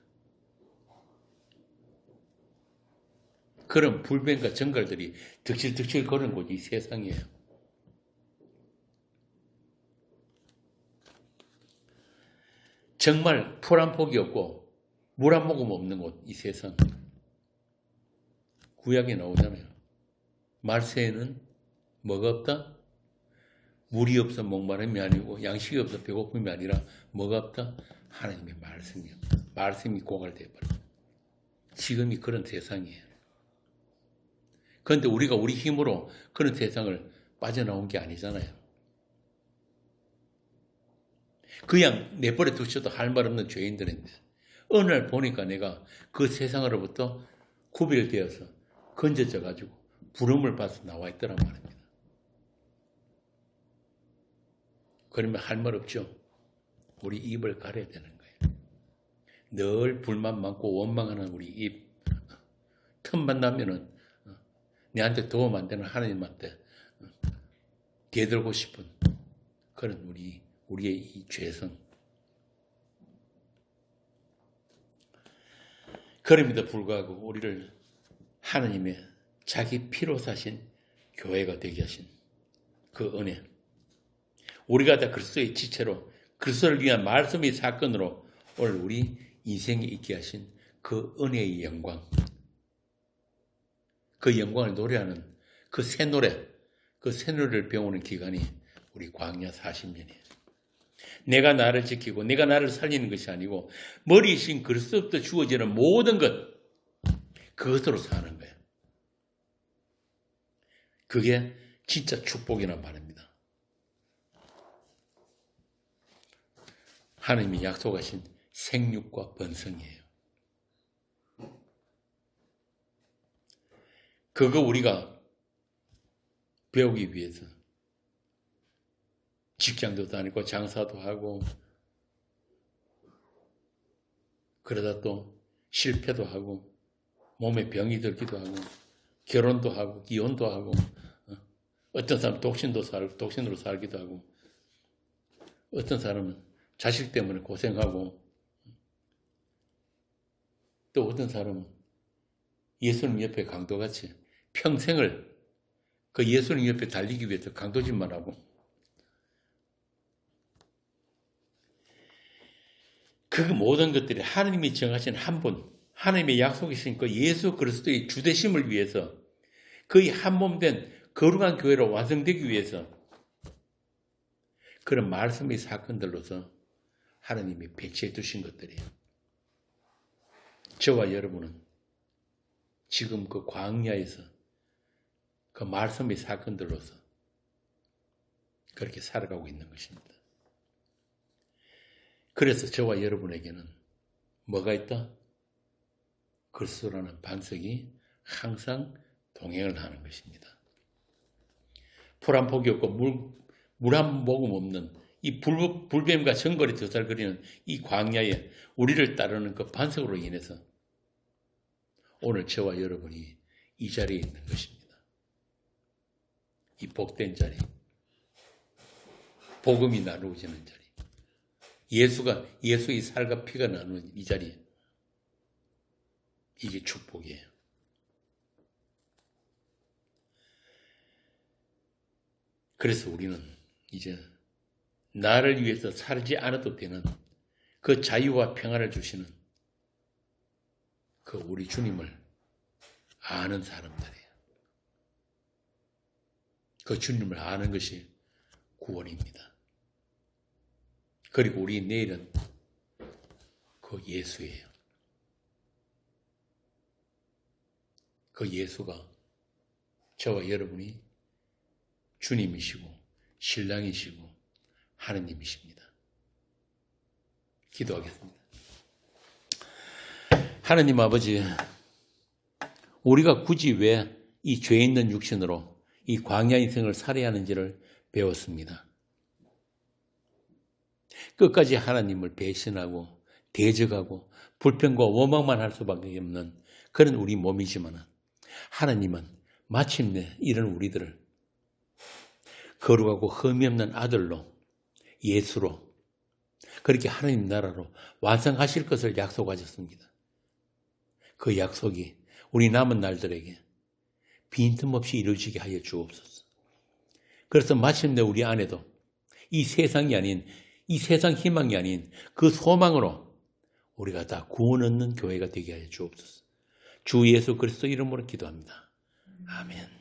그런 불변과 정갈들이 득실득실 거는 곳이 이 세상이에요. 정말 풀 한 폭이 없고 물 한 모금 없는 곳, 이 세상. 구약에 나오잖아요. 말세에는 뭐가 없다? 물이 없어 목마름이 아니고 양식이 없어 배고픔이 아니라 뭐가 없다? 하나님의 말씀이 없다. 말씀이 고갈되어 버려요. 지금이 그런 세상이에요. 그런데 우리가 우리 힘으로 그런 세상을 빠져나온 게 아니잖아요. 그냥 내버려 두셔도 할 말 없는 죄인들인데 어느 날 보니까 내가 그 세상으로부터 구별되어서 건져져 가지고 부름을 받아서 나와 있더란 말입니다. 그러면 할 말 없죠. 우리 입을 가려야 되는 거예요. 늘 불만 많고 원망하는 우리 입. 틈만 나면은 내한테 도움 안 되는 하나님한테 대들고 싶은 그런 우리의 이 죄성. 그럼에도 불구하고 우리를 하나님의 자기 피로 사신 교회가 되게 하신 그 은혜. 우리가 다 그리스도의 지체로 그리스도를 위한 말씀의 사건으로 오늘 우리 인생에 있게 하신 그 은혜의 영광. 그 영광을 노래하는 그 새 노래를 배우는 기간이 우리 광야 40년이에요. 내가 나를 지키고 내가 나를 살리는 것이 아니고 머리이신 그리스도부터 주어지는 모든 것, 그것으로 사는 거예요. 그게 진짜 축복이란 말입니다. 하나님이 약속하신 생육과 번성이에요. 그거 우리가 배우기 위해서 직장도 다니고 장사도 하고 그러다 또 실패도 하고 몸에 병이 들기도 하고 결혼도 하고 이혼도 하고 어떤 사람은 독신으로 살기도 하고 어떤 사람은 자식 때문에 고생하고 또 어떤 사람은 예수님 옆에 강도같이 평생을 그 예수님 옆에 달리기 위해서 강도짓만 하고 그 모든 것들이 하나님이 정하신 한 분, 하나님의 약속이신 그 예수 그리스도의 주되심을 위해서 거의 한 몸 된 거룩한 교회로 완성되기 위해서 그런 말씀의 사건들로서 하나님이 배치해 두신 것들이에요. 저와 여러분은 지금 그 광야에서 그 말씀의 사건들로서 그렇게 살아가고 있는 것입니다. 그래서 저와 여러분에게는 뭐가 있다? 그리스도라는 반석이 항상 동행을 하는 것입니다. 풀 한 폭이 없고 물 한 모금 없는 이 불뱀과 정거리 드살거리는 이 광야에 우리를 따르는 그 반석으로 인해서 오늘 저와 여러분이 이 자리에 있는 것입니다. 이 복된 자리, 복음이 나누어지는 자리, 예수의 살과 피가 나누는 이 자리, 이게 축복이에요. 그래서 우리는 이제 나를 위해서 살지 않아도 되는 그 자유와 평안을 주시는 그 우리 주님을 아는 사람들이에요. 그 주님을 아는 것이 구원입니다. 그리고 우리 내일은 그 예수예요. 그 예수가 저와 여러분이 주님이시고 신랑이시고 하느님이십니다. 기도하겠습니다. 하나님 아버지, 우리가 굳이 왜 이 죄 있는 육신으로 이 광야 인생을 살아야 하는지를 배웠습니다. 끝까지 하나님을 배신하고 대적하고 불평과 원망만 할 수밖에 없는 그런 우리 몸이지만 하나님은 마침내 이런 우리들을 거룩하고 흠이 없는 아들로 예수로 그렇게 하나님 나라로 완성하실 것을 약속하셨습니다. 그 약속이 우리 남은 날들에게 빈틈없이 이루어지게 하여 주옵소서. 그래서 마침내 우리 안에도 이 세상이 아닌 이 세상 희망이 아닌 그 소망으로 우리가 다 구원 얻는 교회가 되게 하여 주옵소서. 주 예수 그리스도 이름으로 기도합니다. 아멘.